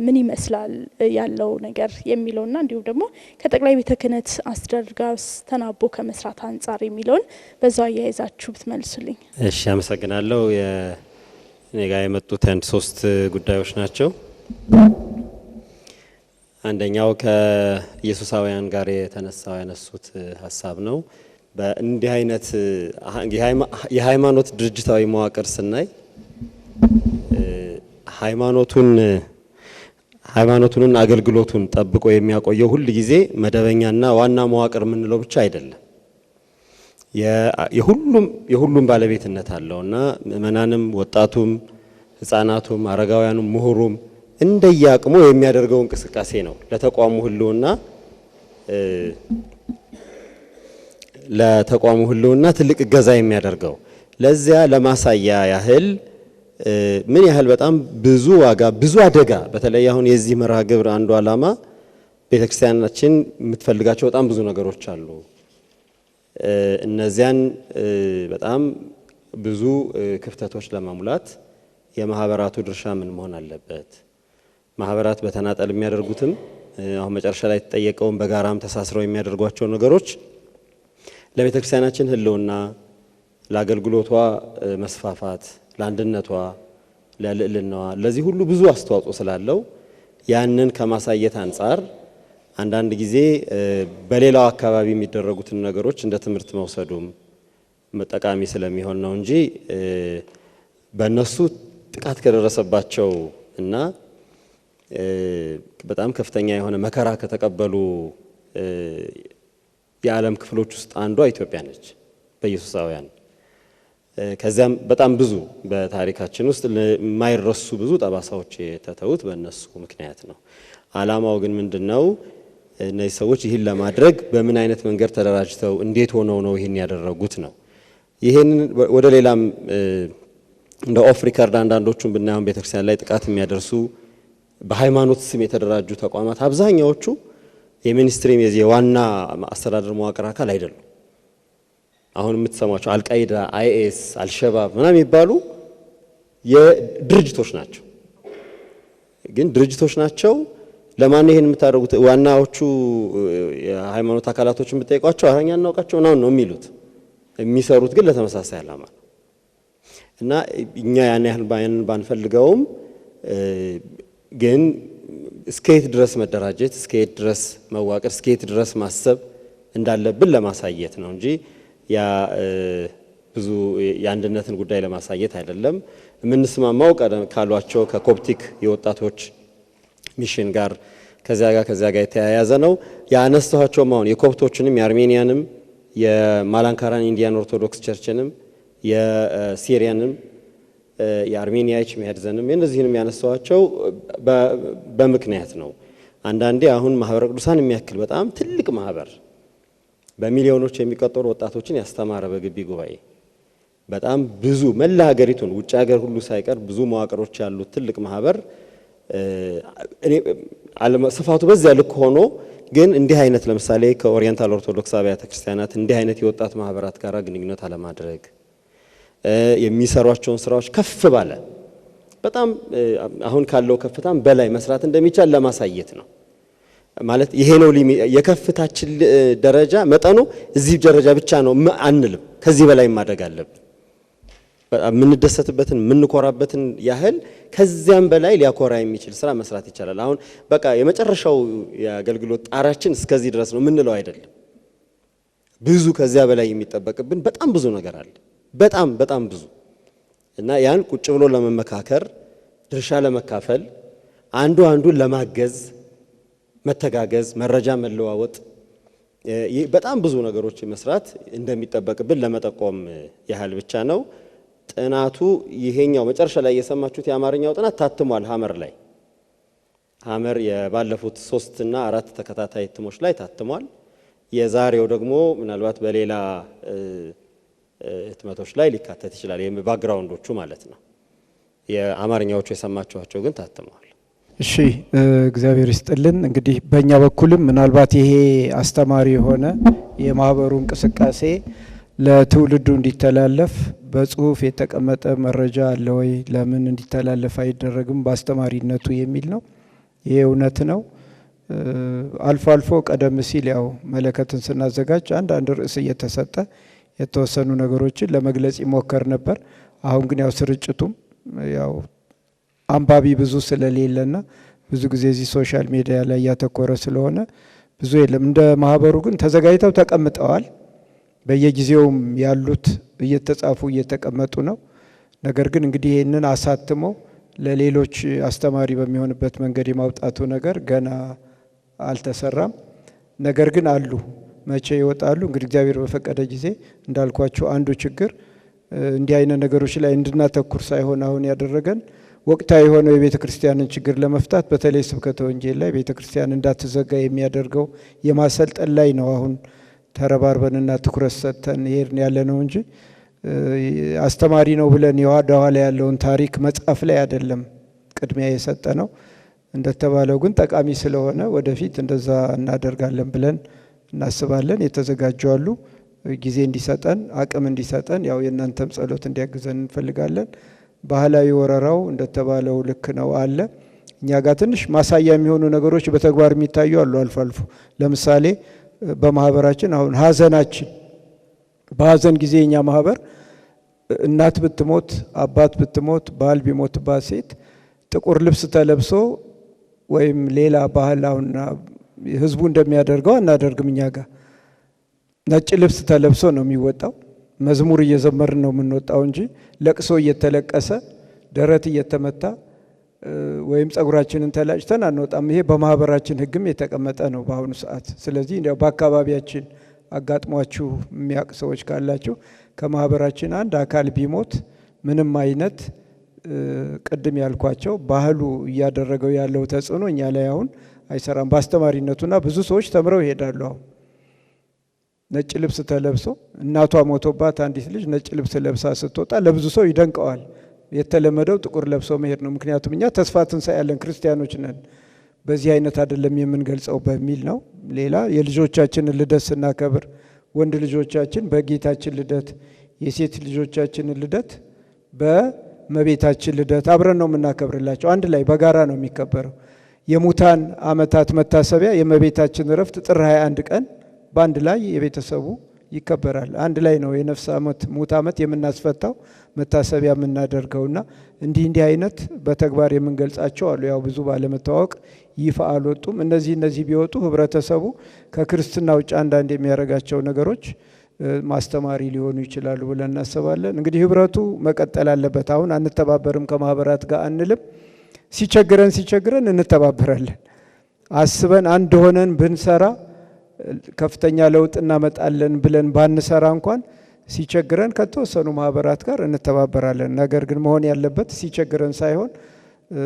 Speaker 1: ምን ይመስላል ያለው ነገር የሚለውና እንዲሁም ደግሞ ከጠቅላይ ቤተ ክህነት አስተዳደር ጋር ተናቦ ከመስራት አንጻር የሚለውን በዛው አያይዛችሁ ብትመልሱልኝ።
Speaker 7: እሺ፣ አመሰግናለሁ። እኔ ጋር የመጡት 3 ጉዳዮች ናቸው። አንደኛው ከኢየሱሳውያን ጋር ያነሱት ሀሳብ ነው። በእንዲህ አይነት የሃይማኖት ድርጅታዊ መዋቅር ስናይ ሃይማኖቱን አገልግሎቱን ጠብቆ የሚያቆየው ሁል ጊዜ መደበኛና ዋና መዋቅር የምንለው ብቻ አይደለም። የሁሉም ባለቤትነት አለውና ምእመናንም፣ ወጣቱም፣ ህፃናቱም፣ አረጋውያኑም፣ ምሁሩም እንደየአቅሙ የሚያደርገው እንቅስቃሴ ነው ለተቋሙ ህልውና ትልቅ እገዛ የሚያደርገው። ለዚያ ለማሳያ ያህል ምን ያህል በጣም ብዙ ዋጋ ብዙ አደጋ በተለይ አሁን የዚህ መርሃ ግብር አንዱ ዓላማ ቤተክርስቲያናችን የምትፈልጋቸው በጣም ብዙ ነገሮች አሉ። እነዚያን በጣም ብዙ ክፍተቶች ለማሙላት የማህበራቱ ድርሻ ምን መሆን አለበት? ማህበራት በተናጠል የሚያደርጉትም አሁን መጨረሻ ላይ ተጠየቀውን በጋራም ተሳስረው የሚያደርጓቸው ነገሮች ለቤተክርስቲያናችን ህልውና፣ ለአገልግሎቷ መስፋፋት፣ ለአንድነቷ፣ ለልዕልናዋ ለዚህ ሁሉ ብዙ አስተዋጽኦ ስላለው ያንን ከማሳየት አንጻር አንዳንድ ጊዜ በሌላው አካባቢ የሚደረጉትን ነገሮች እንደ ትምህርት መውሰዱም ጠቃሚ ስለሚሆን ነው እንጂ በእነሱ ጥቃት ከደረሰባቸው እና በጣም ከፍተኛ የሆነ መከራ ከተቀበሉ የዓለም ክፍሎች ውስጥ አንዷ ኢትዮጵያ ነች በኢየሱሳውያን። ከዚያም በጣም ብዙ በታሪካችን ውስጥ የማይረሱ ብዙ ጠባሳዎች የተተዉት በእነሱ ምክንያት ነው። ዓላማው ግን ምንድነው? እነዚህ ሰዎች ይህን ለማድረግ በምን አይነት መንገድ ተደራጅተው እንዴት ሆነው ነው ይህን ያደረጉት ነው። ይህን ወደ ሌላም እንደ ኦፍ ሪከርድ አንዳንዶቹን ብናየው ቤተክርስቲያን ላይ ጥቃት የሚያደርሱ በሃይማኖት ስም የተደራጁ ተቋማት አብዛኛዎቹ የሚኒስትሪም የዋና አስተዳደር መዋቅር አካል አይደሉም። አሁን የምትሰማቸው አልቃይዳ፣ አይኤስ፣ አልሸባብ ምናምን የሚባሉ የድርጅቶች ናቸው። ግን ድርጅቶች ናቸው። ለማን ይሄን የምታደርጉት? ዋናዎቹ የሃይማኖት አካላቶችን ብትጠይቋቸው አራኛ እናውቃቸው ነው የሚሉት። የሚሰሩት ግን ለተመሳሳይ ዓላማ ነው። እና እኛ ያን ያህል ባንፈልገውም ግን እስከየት ድረስ መደራጀት፣ እስከየት ድረስ መዋቅር፣ እስከየት ድረስ ማሰብ እንዳለብን ለማሳየት ነው እንጂ ያ ብዙ የአንድነትን ጉዳይ ለማሳየት አይደለም። የምንስማማው ቀደም ካሏቸው ከኮፕቲክ የወጣቶች ሚሽን ጋር ከዚያ ጋር የተያያዘ ነው። ያነሳኋቸውም አሁን የኮፕቶችንም የአርሜኒያንም የማላንካራን ኢንዲያን ኦርቶዶክስ ቸርችንም የሲሪያንም የአርሜኒያዎች መሄድዘንም የእነዚህንም ያነሳኋቸው በምክንያት ነው። አንዳንዴ አሁን ማህበረ ቅዱሳን የሚያክል በጣም ትልቅ ማህበር በሚሊዮኖች የሚቆጠሩ ወጣቶችን ያስተማረ በግቢ ጉባኤ በጣም ብዙ መላ ሀገሪቱን ውጭ ሀገር ሁሉ ሳይቀር ብዙ መዋቅሮች ያሉት ትልቅ ማህበር ስፋቱ በዚያ ልክ ሆኖ ግን እንዲህ አይነት ለምሳሌ ከኦሪየንታል ኦርቶዶክስ አብያተ ክርስቲያናት እንዲህ አይነት የወጣት ማህበራት ጋር ግንኙነት አለማድረግ የሚሰሯቸውን ስራዎች ከፍ ባለ በጣም አሁን ካለው ከፍታም በላይ መስራት እንደሚቻል ለማሳየት ነው። ማለት ይሄ ነው የከፍታችን ደረጃ መጠኑ እዚህ ደረጃ ብቻ ነው አንልም። ከዚህ በላይ ማድረግ አለብን። የምንደሰትበትን የምንኮራበትን ያህል ከዚያም በላይ ሊያኮራ የሚችል ስራ መስራት ይቻላል። አሁን በቃ የመጨረሻው የአገልግሎት ጣራችን እስከዚህ ድረስ ነው የምንለው አይደለም። ብዙ ከዚያ በላይ የሚጠበቅብን በጣም ብዙ ነገር አለ። በጣም ብዙ እና ያን ቁጭ ብሎ ለመመካከር ድርሻ ለመካፈል አንዱን ለማገዝ መተጋገዝ መረጃ መለዋወጥ በጣም ብዙ ነገሮች መስራት እንደሚጠበቅብን ለመጠቆም ያህል ብቻ ነው። ጥናቱ ይሄኛው መጨረሻ ላይ የሰማችሁት የአማርኛው ጥናት ታትሟል ሐመር ላይ። ሐመር የባለፉት 3 እና 4 ተከታታይ እትሞች ላይ ታትሟል። የዛሬው ደግሞ ምናልባት በሌላ ህትመቶች ላይ ሊካተት ይችላል። ባክግራውንዶቹ ማለት ነው። የአማርኛዎቹ የሰማችኋቸው ግን ታትመዋል።
Speaker 3: እሺ እግዚአብሔር ይስጥልን። እንግዲህ በእኛ በኩልም ምናልባት ይሄ አስተማሪ የሆነ የማህበሩ እንቅስቃሴ ለትውልዱ እንዲተላለፍ በጽሁፍ የተቀመጠ መረጃ አለ ወይ? ለምን እንዲተላለፍ አይደረግም በአስተማሪነቱ የሚል ነው። ይሄ እውነት ነው። አልፎ አልፎ ቀደም ሲል ያው መለከትን ስናዘጋጅ አንዳንድ ርዕስ እየተሰጠ የተወሰኑ ነገሮችን ለመግለጽ ይሞከር ነበር። አሁን ግን ያው ስርጭቱም ያው አንባቢ ብዙ ስለሌለና ብዙ ጊዜ እዚህ ሶሻል ሚዲያ ላይ ያተኮረ ስለሆነ ብዙ የለም። እንደ ማህበሩ ግን ተዘጋጅተው ተቀምጠዋል። በየጊዜውም ያሉት እየተጻፉ እየተቀመጡ ነው። ነገር ግን እንግዲህ ይሄንን አሳትሞ ለሌሎች አስተማሪ በሚሆንበት መንገድ የማውጣቱ ነገር ገና አልተሰራም። ነገር ግን አሉ። መቼ ይወጣሉ? እንግዲህ እግዚአብሔር በፈቀደ ጊዜ እንዳልኳቸው አንዱ ችግር እንዲህ አይነት ነገሮች ላይ እንድናተኩር ሳይሆን አሁን ያደረገን ወቅታዊ የሆነው የቤተ ክርስቲያንን ችግር ለመፍታት በተለይ ስብከተ ወንጌል ላይ ቤተ ክርስቲያን እንዳትዘጋ የሚያደርገው የማሰልጠን ላይ ነው አሁን ተረባርበንና ትኩረት ሰጥተን ይሄን ያለ ነው እንጂ አስተማሪ ነው ብለን የዋዳ ኋላ ያለውን ታሪክ መጻፍ ላይ አይደለም ቅድሚያ የሰጠ ነው። እንደተባለው ግን ጠቃሚ ስለሆነ ወደፊት እንደዛ እናደርጋለን ብለን እናስባለን። የተዘጋጁ አሉ። ጊዜ እንዲሰጠን አቅም እንዲሰጠን ያው የእናንተም ጸሎት እንዲያግዘን እንፈልጋለን። ባህላዊ ወረራው እንደተባለው ልክ ነው አለ። እኛ ጋር ትንሽ ማሳያ የሚሆኑ ነገሮች በተግባር የሚታዩ አሉ አልፎ አልፎ። ለምሳሌ በማህበራችን አሁን ሀዘናችን በሀዘን ጊዜ እኛ ማህበር እናት ብትሞት አባት ብትሞት ባል ቢሞትባት ሴት ጥቁር ልብስ ተለብሶ ወይም ሌላ ባህላውና ህዝቡ እንደሚያደርገው አናደርግም። እኛ ጋር ነጭ ልብስ ተለብሶ ነው የሚወጣው። መዝሙር እየዘመርን ነው የምንወጣው እንጂ ለቅሶ እየተለቀሰ ደረት እየተመታ ወይም ጸጉራችንን ተላጭተን አንወጣም። ይሄ በማህበራችን ህግም የተቀመጠ ነው በአሁኑ ሰዓት። ስለዚህ እንደው በአካባቢያችን አጋጥሟችሁ የሚያውቅ ሰዎች ካላችሁ ከማህበራችን አንድ አካል ቢሞት ምንም አይነት ቅድም ያልኳቸው ባህሉ እያደረገው ያለው ተጽዕኖ እኛ ላይ አሁን አይሰራም በአስተማሪነቱና ብዙ ሰዎች ተምረው ይሄዳሉ። አሁን ነጭ ልብስ ተለብሶ እናቷ ሞቶባት አንዲት ልጅ ነጭ ልብስ ለብሳ ስትወጣ ለብዙ ሰው ይደንቀዋል። የተለመደው ጥቁር ለብሶ መሄድ ነው። ምክንያቱም እኛ ተስፋ ትንሣኤ ያለን ክርስቲያኖች ነን፣ በዚህ አይነት አይደለም የምንገልጸው በሚል ነው። ሌላ የልጆቻችንን ልደት ስናከብር ወንድ ልጆቻችን በጌታችን ልደት፣ የሴት ልጆቻችንን ልደት በእመቤታችን ልደት አብረን ነው የምናከብርላቸው። አንድ ላይ በጋራ ነው የሚከበረው። የሙታን ዓመታት መታሰቢያ የእመቤታችን ዕረፍት ጥር 21 ቀን በአንድ ላይ የቤተሰቡ ይከበራል። አንድ ላይ ነው የነፍስ ዓመት ሙት ዓመት የምናስፈታው መታሰቢያ የምናደርገውና እንዲህ አይነት በተግባር የምንገልጻቸው አሉ። ያው ብዙ ባለመታወቅ ይፋ አልወጡም። እነዚህ ቢወጡ ህብረተሰቡ ከክርስትና ውጭ አንዳንድ የሚያደርጋቸው ነገሮች ማስተማሪ ሊሆኑ ይችላሉ ብለን እናስባለን። እንግዲህ ህብረቱ መቀጠል አለበት። አሁን አንተባበርም ከማህበራት ጋር አንልም። ሲቸግረን እንተባበራለን። አስበን አንድ ሆነን ብንሰራ ከፍተኛ ለውጥ እናመጣለን ብለን ባንሰራ እንኳን ሲቸግረን ከተወሰኑ ማህበራት ጋር እንተባበራለን። ነገር ግን መሆን ያለበት ሲቸግረን ሳይሆን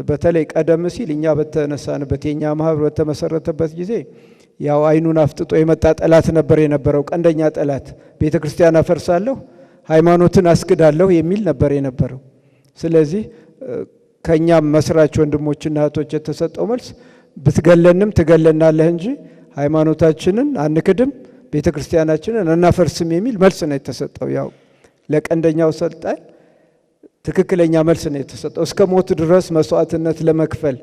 Speaker 3: በተለይ ቀደም ሲል እኛ በተነሳንበት የኛ ማህበር በተመሰረተበት ጊዜ ያው አይኑን አፍጥጦ የመጣ ጠላት ነበር የነበረው። ቀንደኛ ጠላት ቤተክርስቲያን አፈርሳለሁ፣ ሃይማኖትን አስክዳለሁ የሚል ነበር የነበረው። ስለዚህ ከኛም መስራች ወንድሞችና እህቶች የተሰጠው መልስ ብትገለንም ትገለናለህ እንጂ ሃይማኖታችንን አንክድም፣ ቤተክርስቲያናችንን እናፈርስም የሚል መልስ ነው የተሰጠው። ያው ለቀንደኛው ሰልጣኝ ትክክለኛ መልስ ነው የተሰጠው። እስከ ሞት ድረስ መስዋዕትነት ለመክፈል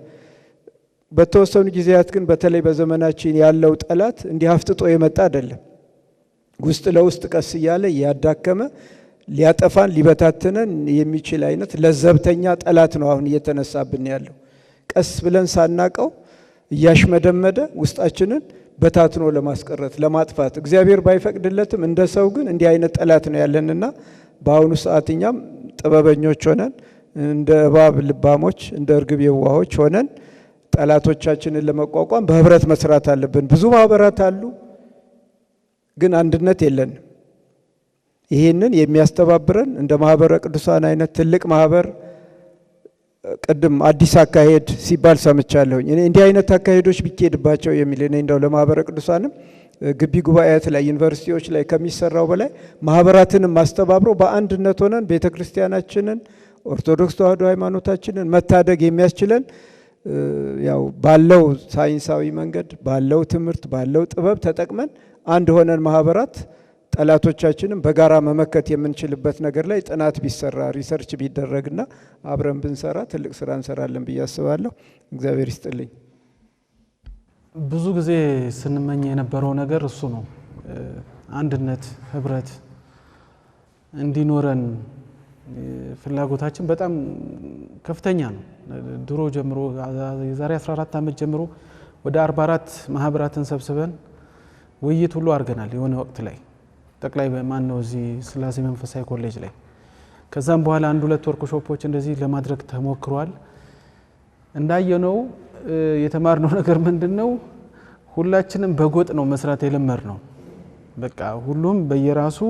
Speaker 3: በተወሰኑ ጊዜያት ግን በተለይ በዘመናችን ያለው ጠላት እንዲህ አፍጥጦ የመጣ አይደለም። ውስጥ ለውስጥ ቀስ እያለ ያዳከመ ሊያጠፋን ሊበታትነን የሚችል አይነት ለዘብተኛ ጠላት ነው አሁን እየተነሳብን ያለው። ቀስ ብለን ሳናቀው እያሽመደመደ ውስጣችንን በታትኖ ለማስቀረት ለማጥፋት እግዚአብሔር ባይፈቅድለትም እንደ ሰው ግን እንዲህ አይነት ጠላት ነው ያለንና በአሁኑ ሰዓት እኛም ጥበበኞች ሆነን እንደ እባብ ልባሞች እንደ እርግብ የዋሆች ሆነን ጠላቶቻችንን ለመቋቋም በህብረት መስራት አለብን። ብዙ ማህበራት አሉ፣ ግን አንድነት የለንም። ይሄንን የሚያስተባብረን እንደ ማህበረ ቅዱሳን አይነት ትልቅ ማህበር ቅድም አዲስ አካሄድ ሲባል ሰምቻለሁ። እኔ እንዲህ አይነት አካሄዶች ቢኬድባቸው የሚል እኔ እንደው ለማህበረ ቅዱሳንም ግቢ ጉባኤያት ላይ ዩኒቨርሲቲዎች ላይ ከሚሰራው በላይ ማህበራትንም ማስተባብሮ በአንድነት ሆነን ቤተክርስቲያናችንን ኦርቶዶክስ ተዋሕዶ ሃይማኖታችንን መታደግ የሚያስችለን ያው ባለው ሳይንሳዊ መንገድ ባለው ትምህርት ባለው ጥበብ ተጠቅመን አንድ ሆነን ማህበራት ጠላቶቻችንን በጋራ መመከት የምንችልበት ነገር ላይ ጥናት ቢሰራ ሪሰርች ቢደረግና አብረን ብንሰራ ትልቅ ስራ እንሰራለን ብዬ አስባለሁ። እግዚአብሔር ይስጥልኝ።
Speaker 4: ብዙ ጊዜ ስንመኝ የነበረው ነገር እሱ ነው። አንድነት ህብረት እንዲኖረን ፍላጎታችን በጣም ከፍተኛ ነው። ድሮ ጀምሮ የዛሬ 14 ዓመት ጀምሮ ወደ 44 ማህበራትን ሰብስበን ውይይት ሁሉ አድርገናል። የሆነ ወቅት ላይ ጠቅላይ በማን ነው እዚህ ስላሴ መንፈሳዊ ኮሌጅ ላይ። ከዛም በኋላ አንድ ሁለት ወርክሾፖች እንደዚህ ለማድረግ ተሞክሯል። እንዳየነው የተማርነው ነገር ምንድነው? ሁላችንም በጎጥ ነው መስራት የለመድነው። በቃ ሁሉም በየራሱ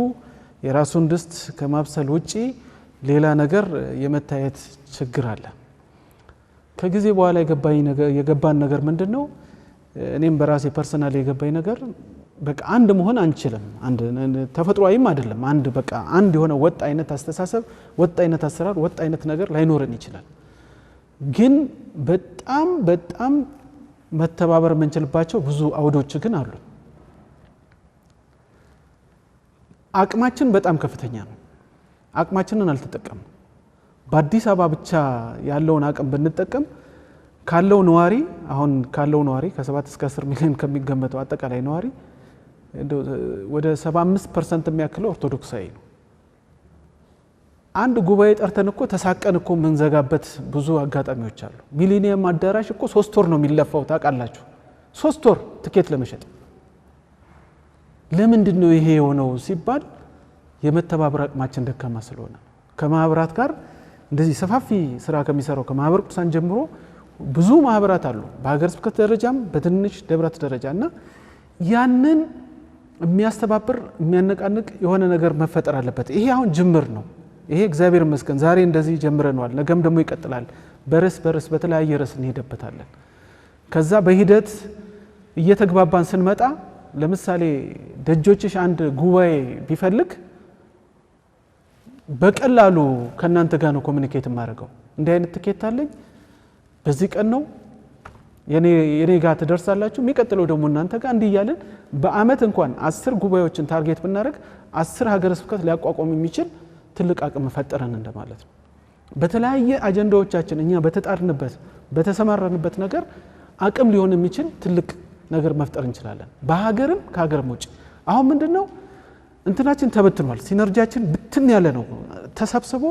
Speaker 4: የራሱን ድስት ከማብሰል ውጪ ሌላ ነገር የመታየት ችግር አለ። ከጊዜ በኋላ የገባን ነገር ምንድነው? እኔም በራሴ ፐርሰናል የገባኝ ነገር በቃ አንድ መሆን አንችልም። አንድ ተፈጥሯዊም አይደለም። አንድ በቃ አንድ የሆነ ወጥ አይነት አስተሳሰብ፣ ወጥ አይነት አሰራር፣ ወጥ አይነት ነገር ላይኖረን ይችላል። ግን በጣም መተባበር የምንችልባቸው ብዙ አውዶች ግን አሉ። አቅማችን በጣም ከፍተኛ ነው። አቅማችንን አልተጠቀምም። በአዲስ አበባ ብቻ ያለውን አቅም ብንጠቀም ካለው ነዋሪ አሁን ካለው ነዋሪ ከ7 እስከ 10 ሚሊዮን ከሚገመተው አጠቃላይ ነዋሪ ወደ 75% የሚያክለው ኦርቶዶክሳዊ ነው። አንድ ጉባኤ ጠርተን እኮ ተሳቀን እኮ መንዘጋበት ብዙ አጋጣሚዎች አሉ። ሚሊኒየም አዳራሽ እኮ 3 ወር ነው የሚለፋው ታውቃላችሁ። 3 ወር ትኬት ለመሸጥ። ለምንድነው ይሄ የሆነው ሲባል የመተባበር አቅማችን ደካማ ስለሆነ ከማህበራት ጋር እንደዚህ ሰፋፊ ስራ ከሚሰራው ከማህበረ ቅዱሳን ጀምሮ ብዙ ማህበራት አሉ በሀገር ስብከት ደረጃም በትንሽ ደብራት ደረጃና ያንን የሚያስተባብር የሚያነቃንቅ የሆነ ነገር መፈጠር አለበት። ይሄ አሁን ጅምር ነው። ይሄ እግዚአብሔር ይመስገን ዛሬ እንደዚህ ጀምረናል። ነገም ደግሞ ይቀጥላል። በርስ በተለያየ ርዕስ እንሄድበታለን። ከዛ በሂደት እየተግባባን ስንመጣ ለምሳሌ ደጆችሽ አንድ ጉባኤ ቢፈልግ በቀላሉ ከናንተ ጋር ነው ኮሙኒኬት ማድረገው። እንዲህ አይነት ትኬት አለኝ፣ በዚህ ቀን ነው የኔ ጋር ትደርሳላችሁ፣ የሚቀጥለው ደግሞ እናንተ ጋር እንዲህ እያለን በአመት እንኳን 10 ጉባኤዎችን ታርጌት ብናደርግ 10 ሀገረ ስብከት ሊያቋቋም የሚችል ትልቅ አቅም ፈጠረን እንደማለት ነው። በተለያየ አጀንዳዎቻችን እኛ በተጣርንበት በተሰማራንበት ነገር አቅም ሊሆን የሚችል ትልቅ ነገር መፍጠር እንችላለን፣ በሀገርም ከሀገርም ውጭ። አሁን ምንድነው እንትናችን ተበትኗል፣ ሲነርጂያችን ብትን ያለ ነው። ተሰብስቦ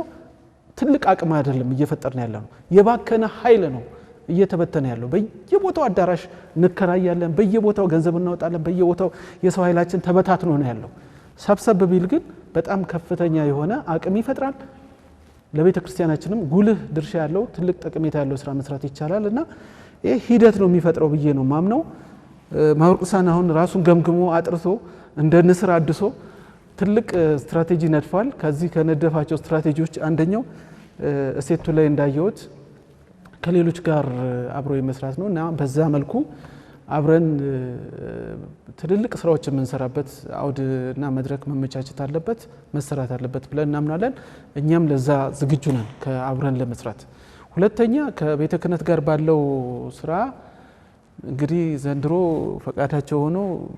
Speaker 4: ትልቅ አቅም አይደለም እየፈጠርን ያለ ነው፣ የባከነ ኃይል ነው እየተበተነ ያለው። በየቦታው አዳራሽ እንከራያለን፣ በየቦታው ገንዘብ እናወጣለን፣ በየቦታው የሰው ኃይላችን ተበታትኖ ነው ያለው። ሰብሰብ ቢል ግን በጣም ከፍተኛ የሆነ አቅም ይፈጥራል። ለቤተ ክርስቲያናችንም ጉልህ ድርሻ ያለው ትልቅ ጠቀሜታ ያለው ስራ መስራት ይቻላል እና ይህ ሂደት ነው የሚፈጥረው ብዬ ነው ማምነው። ማኅበረ ቅዱሳን አሁን ራሱን ገምግሞ አጥርቶ እንደ ንስር አድሶ ትልቅ ስትራቴጂ ነድፏል። ከዚህ ከነደፋቸው ስትራቴጂዎች አንደኛው እሴቱ ላይ እንዳየሁት ከሌሎች ጋር አብሮ የመስራት ነው እና በዛ መልኩ አብረን ትልልቅ ስራዎች የምንሰራበት አውድና መድረክ መመቻቸት አለበት፣ መሰራት አለበት ብለን እናምናለን። እኛም ለዛ ዝግጁ ነን ከአብረን ለመስራት። ሁለተኛ ከቤተ ክህነት ጋር ባለው ስራ እንግዲህ ዘንድሮ ፈቃዳቸው ሆኖ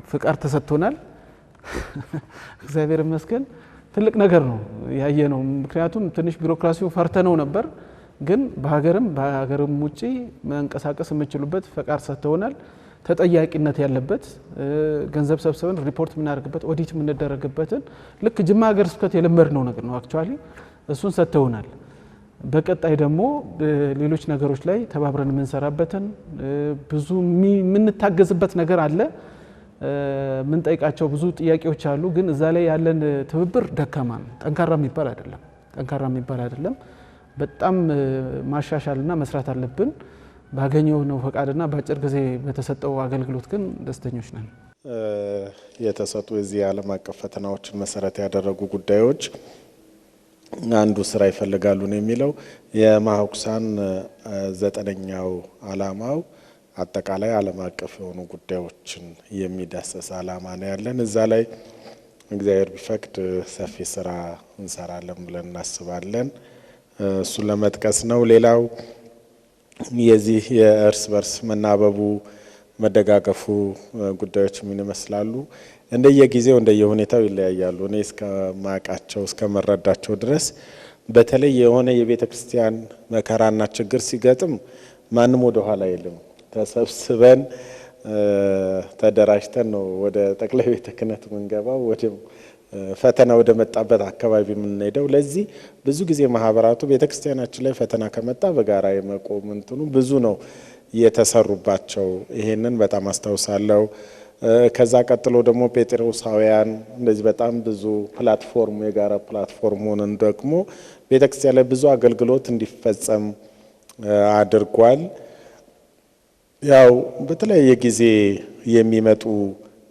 Speaker 4: ፍቃድ ተሰጥቶናል። እግዚአብሔር ይመስገን ትልቅ ነገር ነው ያየ ነው። ምክንያቱም ትንሽ ቢሮክራሲው ፈርተነው ነበር፣ ግን በሀገርም ውጪ መንቀሳቀስ የምችሉበት ፈቃድ ሰጥተውናል። ተጠያቂነት ያለበት ገንዘብ ሰብስበን ሪፖርት የምናደርግበት ኦዲት የምንደረግበትን ልክ ጅማ ሀገረ ስብከት የለመድነው ነገር ነው አክቹአሊ እሱን ሰጥተውናል። በቀጣይ ደግሞ ሌሎች ነገሮች ላይ ተባብረን የምንሰራበትን ብዙ የምንታገዝበት ነገር አለ። የምንጠይቃቸው ብዙ ጥያቄዎች አሉ፣ ግን እዛ ላይ ያለን ትብብር ደካማ ነው። ጠንካራ የሚባል አይደለም። በጣም ማሻሻልና መስራት አለብን። ባገኘው ነው ፈቃድና በአጭር ጊዜ በተሰጠው አገልግሎት ግን ደስተኞች ነን።
Speaker 2: የተሰጡ የዚህ ዓለም አቀፍ ፈተናዎችን መሰረት ያደረጉ ጉዳዮች አንዱ ስራ ይፈልጋሉ ነው የሚለው። የማኅበረ 9ኛው ዓላማው አጠቃላይ ዓለም አቀፍ የሆኑ ጉዳዮችን የሚዳሰስ ዓላማ ነው ያለን። እዛ ላይ እግዚአብሔር ቢፈቅድ ሰፊ ስራ እንሰራለን ብለን እናስባለን። እሱን ለመጥቀስ ነው። ሌላው የዚህ የእርስ በርስ መናበቡ መደጋገፉ ጉዳዮች ምን ይመስላሉ? እንደየጊዜው እንደየሁኔታው ይለያያሉ። እኔ እስከማቃቸው እስከመረዳቸው ድረስ በተለይ የሆነ የቤተ ክርስቲያን መከራና ችግር ሲገጥም ማንም ወደ ኋላ የለም። ተሰብስበን ተደራጅተን ነው ወደ ጠቅላይ ቤተ ክህነት የምንገባው፣ ወደ ፈተና ወደ መጣበት አካባቢ የምንሄደው። ለዚህ ብዙ ጊዜ ማህበራቱ ቤተክርስቲያናችን ላይ ፈተና ከመጣ በጋራ የመቆም እንትኑ ብዙ ነው የተሰሩባቸው። ይሄንን በጣም አስታውሳለሁ። ከዛ ቀጥሎ ደግሞ ጴጥሮሳውያን እንደዚህ በጣም ብዙ ፕላትፎርም የጋራ ፕላትፎርሙን ደግሞ ቤተክርስቲያን ላይ ብዙ አገልግሎት እንዲፈጸም አድርጓል። ያው በተለያየ ጊዜ የሚመጡ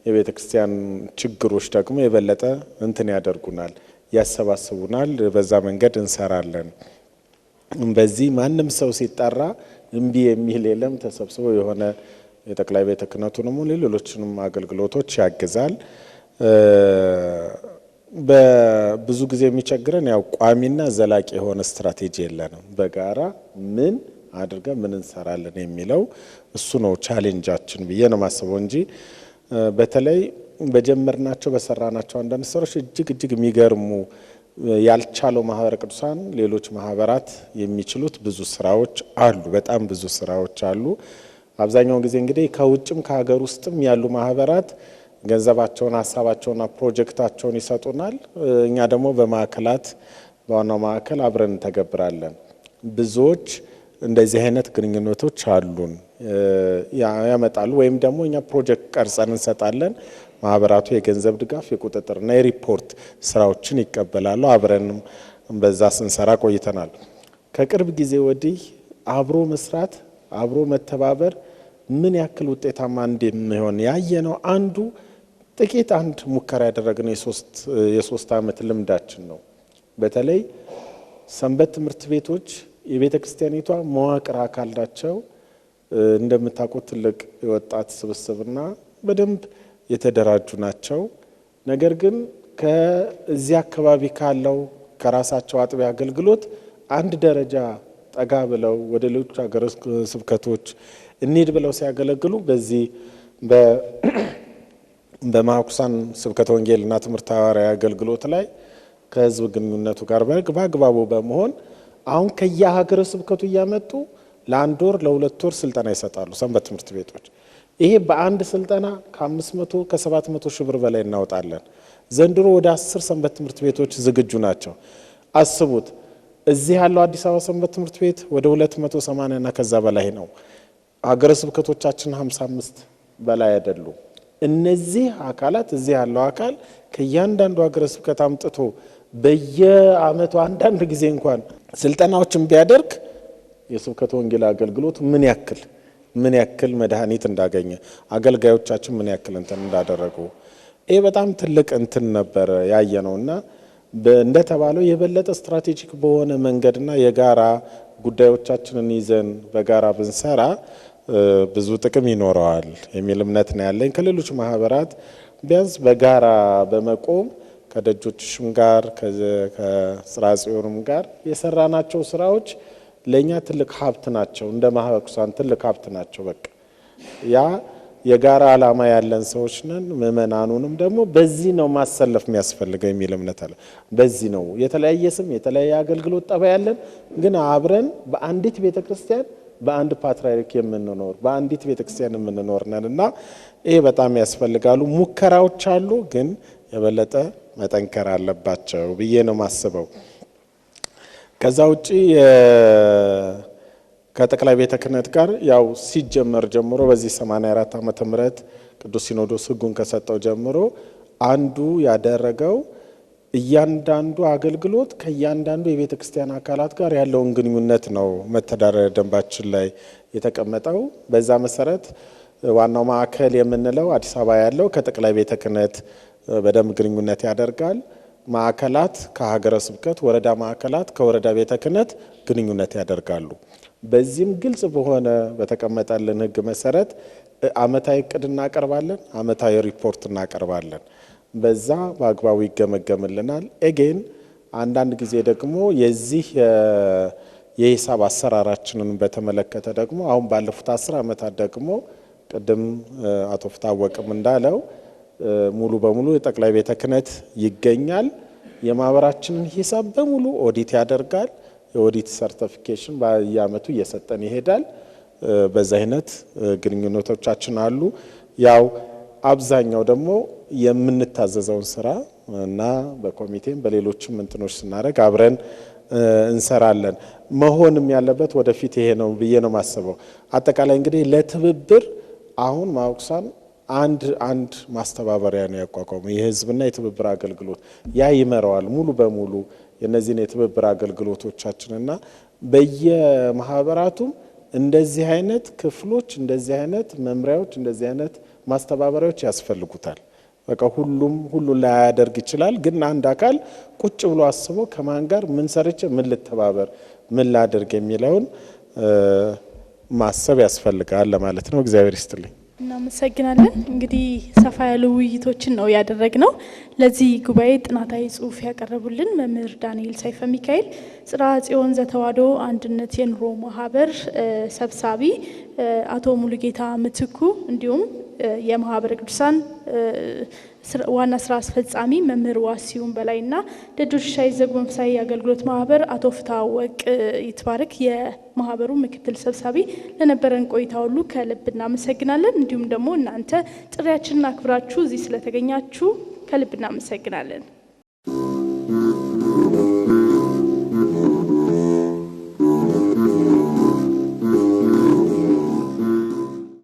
Speaker 2: የቤተ ክርስቲያን ችግሮች ደግሞ የበለጠ እንትን ያደርጉናል፣ ያሰባስቡናል። በዛ መንገድ እንሰራለን። በዚህ ማንም ሰው ሲጠራ እምቢ የሚል የለም። ተሰብስበው የሆነ የጠቅላይ ቤተ ክህነቱንም ሌሎችንም አገልግሎቶች ያግዛል። በብዙ ጊዜ የሚቸግረን ያው ቋሚና ዘላቂ የሆነ ስትራቴጂ የለንም። በጋራ ምን አድርገን ምን እንሰራለን የሚለው እሱ ነው ቻሌንጃችን ብዬ ነው ማስበው እንጂ በተለይ በጀመርናቸው በሰራናቸው አንዳንድ ስራዎች እጅግ የሚገርሙ ያልቻለው ማኅበረ ቅዱሳን ሌሎች ማህበራት የሚችሉት ብዙ ስራዎች አሉ። በጣም ብዙ ስራዎች አሉ። አብዛኛውን ጊዜ እንግዲህ ከውጭም ከሀገር ውስጥም ያሉ ማህበራት ገንዘባቸውን፣ ሀሳባቸውና ፕሮጀክታቸውን ይሰጡናል። እኛ ደግሞ በማዕከላት በዋናው ማዕከል አብረን እንተገብራለን። ብዙዎች እንደዚህ አይነት ግንኙነቶች አሉን ያመጣሉ። ወይም ደግሞ እኛ ፕሮጀክት ቀርጸን እንሰጣለን። ማህበራቱ የገንዘብ ድጋፍ የቁጥጥርና የሪፖርት ስራዎችን ይቀበላሉ። አብረንም በዛ ስንሰራ ቆይተናል። ከቅርብ ጊዜ ወዲህ አብሮ መስራት አብሮ መተባበር ምን ያክል ውጤታማ እንደሚሆን ያየነው አንዱ ጥቂት አንድ ሙከራ ያደረግነው የሶስት ዓመት ልምዳችን ነው። በተለይ ሰንበት ትምህርት ቤቶች የቤተ ክርስቲያኒቷ መዋቅር አካል ናቸው። እንደምታውቁት ትልቅ የወጣት ስብስብና በደንብ የተደራጁ ናቸው። ነገር ግን ከዚህ አካባቢ ካለው ከራሳቸው አጥቢያ አገልግሎት አንድ ደረጃ ጠጋ ብለው ወደ ሌሎች ሀገረ ስብከቶች እንሂድ ብለው ሲያገለግሉ በዚህ በማኩሳን ስብከተ ወንጌልና ትምህርት ሐዋርያዊ አገልግሎት ላይ ከህዝብ ግንኙነቱ ጋር በአግባቡ በመሆን አሁን ከየሀገረ ስብከቱ እያመጡ ለአንድ ወር ለሁለት ወር ስልጠና ይሰጣሉ ሰንበት ትምህርት ቤቶች። ይሄ በአንድ ስልጠና ከ500 ከ700 ሺህ ብር በላይ እናወጣለን። ዘንድሮ ወደ 10 ሰንበት ትምህርት ቤቶች ዝግጁ ናቸው። አስቡት፣ እዚህ ያለው አዲስ አበባ ሰንበት ትምህርት ቤት ወደ 280 እና ከዛ በላይ ነው። ሀገረ ስብከቶቻችን 55 በላይ አይደሉም። እነዚህ አካላት እዚህ ያለው አካል ከእያንዳንዱ ሀገረ ስብከት አምጥቶ በየአመቱ አንዳንድ ጊዜ እንኳን ስልጠናዎችን ቢያደርግ የስብከተ ወንጌል አገልግሎት ምን ያክል መድኃኒት እንዳገኘ አገልጋዮቻችን ምን ያክል እንትን እንዳደረጉ ይሄ በጣም ትልቅ እንትን ነበር ያየነውና እንደተባለው የበለጠ ስትራቴጂክ በሆነ መንገድና የጋራ ጉዳዮቻችንን ይዘን በጋራ ብንሰራ ብዙ ጥቅም ይኖረዋል የሚል እምነት ነው ያለኝ። ከሌሎች ማህበራት ቢያንስ በጋራ በመቆም ከደጆችሽም ጋር ከስራ ጽዮንም ጋር የሰራናቸው ስራዎች ለኛ ትልቅ ሀብት ናቸው። እንደ ማህበረሰብ ትልቅ ሀብት ናቸው። በቃ ያ የጋራ ዓላማ ያለን ሰዎች ነን። ምእመናኑንም ደግሞ በዚህ ነው ማሰለፍ የሚያስፈልገው የሚል እምነት አለ። በዚህ ነው የተለያየ ስም የተለያየ አገልግሎት ጠባይ ያለን ግን አብረን በአንዲት ቤተክርስቲያን በአንድ ፓትርያርክ የምንኖር በአንዲት ቤተክርስቲያን የምንኖር ነንና ይሄ በጣም ያስፈልጋሉ። ሙከራዎች አሉ ግን የበለጠ መጠንከር አለባቸው ብዬ ነው ማስበው። ከዛ ውጪ ከጠቅላይ ቤተ ክህነት ጋር ያው ሲጀመር ጀምሮ በዚህ 84 ዓመተ ምህረት ቅዱስ ሲኖዶስ ሕጉን ከሰጠው ጀምሮ አንዱ ያደረገው እያንዳንዱ አገልግሎት ከእያንዳንዱ የቤተ ክርስቲያን አካላት ጋር ያለውን ግንኙነት ነው መተዳደሪያ ደንባችን ላይ የተቀመጠው። በዛ መሰረት ዋናው ማዕከል የምንለው አዲስ አበባ ያለው ከጠቅላይ ቤተ ክህነት በደንብ ግንኙነት ያደርጋል። ማዕከላት ከሀገረ ስብከት፣ ወረዳ ማዕከላት ከወረዳ ቤተ ክህነት ግንኙነት ያደርጋሉ። በዚህም ግልጽ በሆነ በተቀመጠልን ሕግ መሰረት አመታዊ እቅድ እናቀርባለን፣ አመታዊ ሪፖርት እናቀርባለን። በዛ በአግባቡ ይገመገምልናል። ኤጌን አንዳንድ ጊዜ ደግሞ የዚህ የሂሳብ አሰራራችንን በተመለከተ ደግሞ አሁን ባለፉት 10 ዓመታት ደግሞ ቅድም አቶ ፍታወቅም እንዳለው ሙሉ በሙሉ የጠቅላይ ቤተ ክህነት ይገኛል። የማህበራችንን ሂሳብ በሙሉ ኦዲት ያደርጋል። የኦዲት ሰርቲፊኬሽን በየአመቱ እየሰጠን ይሄዳል። በዛ አይነት ግንኙነቶቻችን አሉ። ያው አብዛኛው ደግሞ የምንታዘዘውን ስራ እና በኮሚቴም በሌሎችም እንትኖች ስናደርግ አብረን እንሰራለን። መሆንም ያለበት ወደፊት ይሄ ነው ብዬ ነው ማስበው። አጠቃላይ እንግዲህ ለትብብር አሁን ማውቅሳን አንድ ማስተባበሪያ ነው ያቋቋመው የህዝብና የትብብር አገልግሎት ያ ይመራዋል ሙሉ በሙሉ የነዚህን የትብብር አገልግሎቶቻችንና በየማህበራቱም እንደዚህ አይነት ክፍሎች እንደዚህ አይነት መምሪያዎች እንደዚህ አይነት ማስተባበሪያዎች ያስፈልጉታል። በቃ ሁሉ ላይ ያደርግ ይችላል ግን አንድ አካል ቁጭ ብሎ አስቦ ከማን ጋር ምን ሰርቼ ምን ልተባበር ምን ላደርግ የሚለውን ማሰብ ያስፈልጋል ለማለት ነው። እግዚአብሔር ይስጥልኝ።
Speaker 1: እናመሰግናለን። እንግዲህ ሰፋ ያሉ ውይይቶችን ነው ያደረግነው። ለዚህ ጉባኤ ጥናታዊ ጽሑፍ ያቀረቡልን መምህር ዳንኤል ሰይፈ ሚካኤል ጽርሐ ጽዮን ዘተዋሕዶ አንድነት የኑሮ ማህበር ሰብሳቢ፣ አቶ ሙሉጌታ ምትኩ እንዲሁም የማህበረ ቅዱሳን ዋና ስራ አስፈጻሚ መምህር ዋሲውን በላይና ደጆች ሳይዘጉ መንፈሳዊ አገልግሎት ማህበር አቶ ፍታወቅ ይትባረክ የማህበሩ ምክትል ሰብሳቢ ለነበረን ቆይታ ሁሉ ከልብ እናመሰግናለን። እንዲሁም ደግሞ እናንተ ጥሪያችንን አክብራችሁ እዚህ ስለተገኛችሁ ከልብ እናመሰግናለን።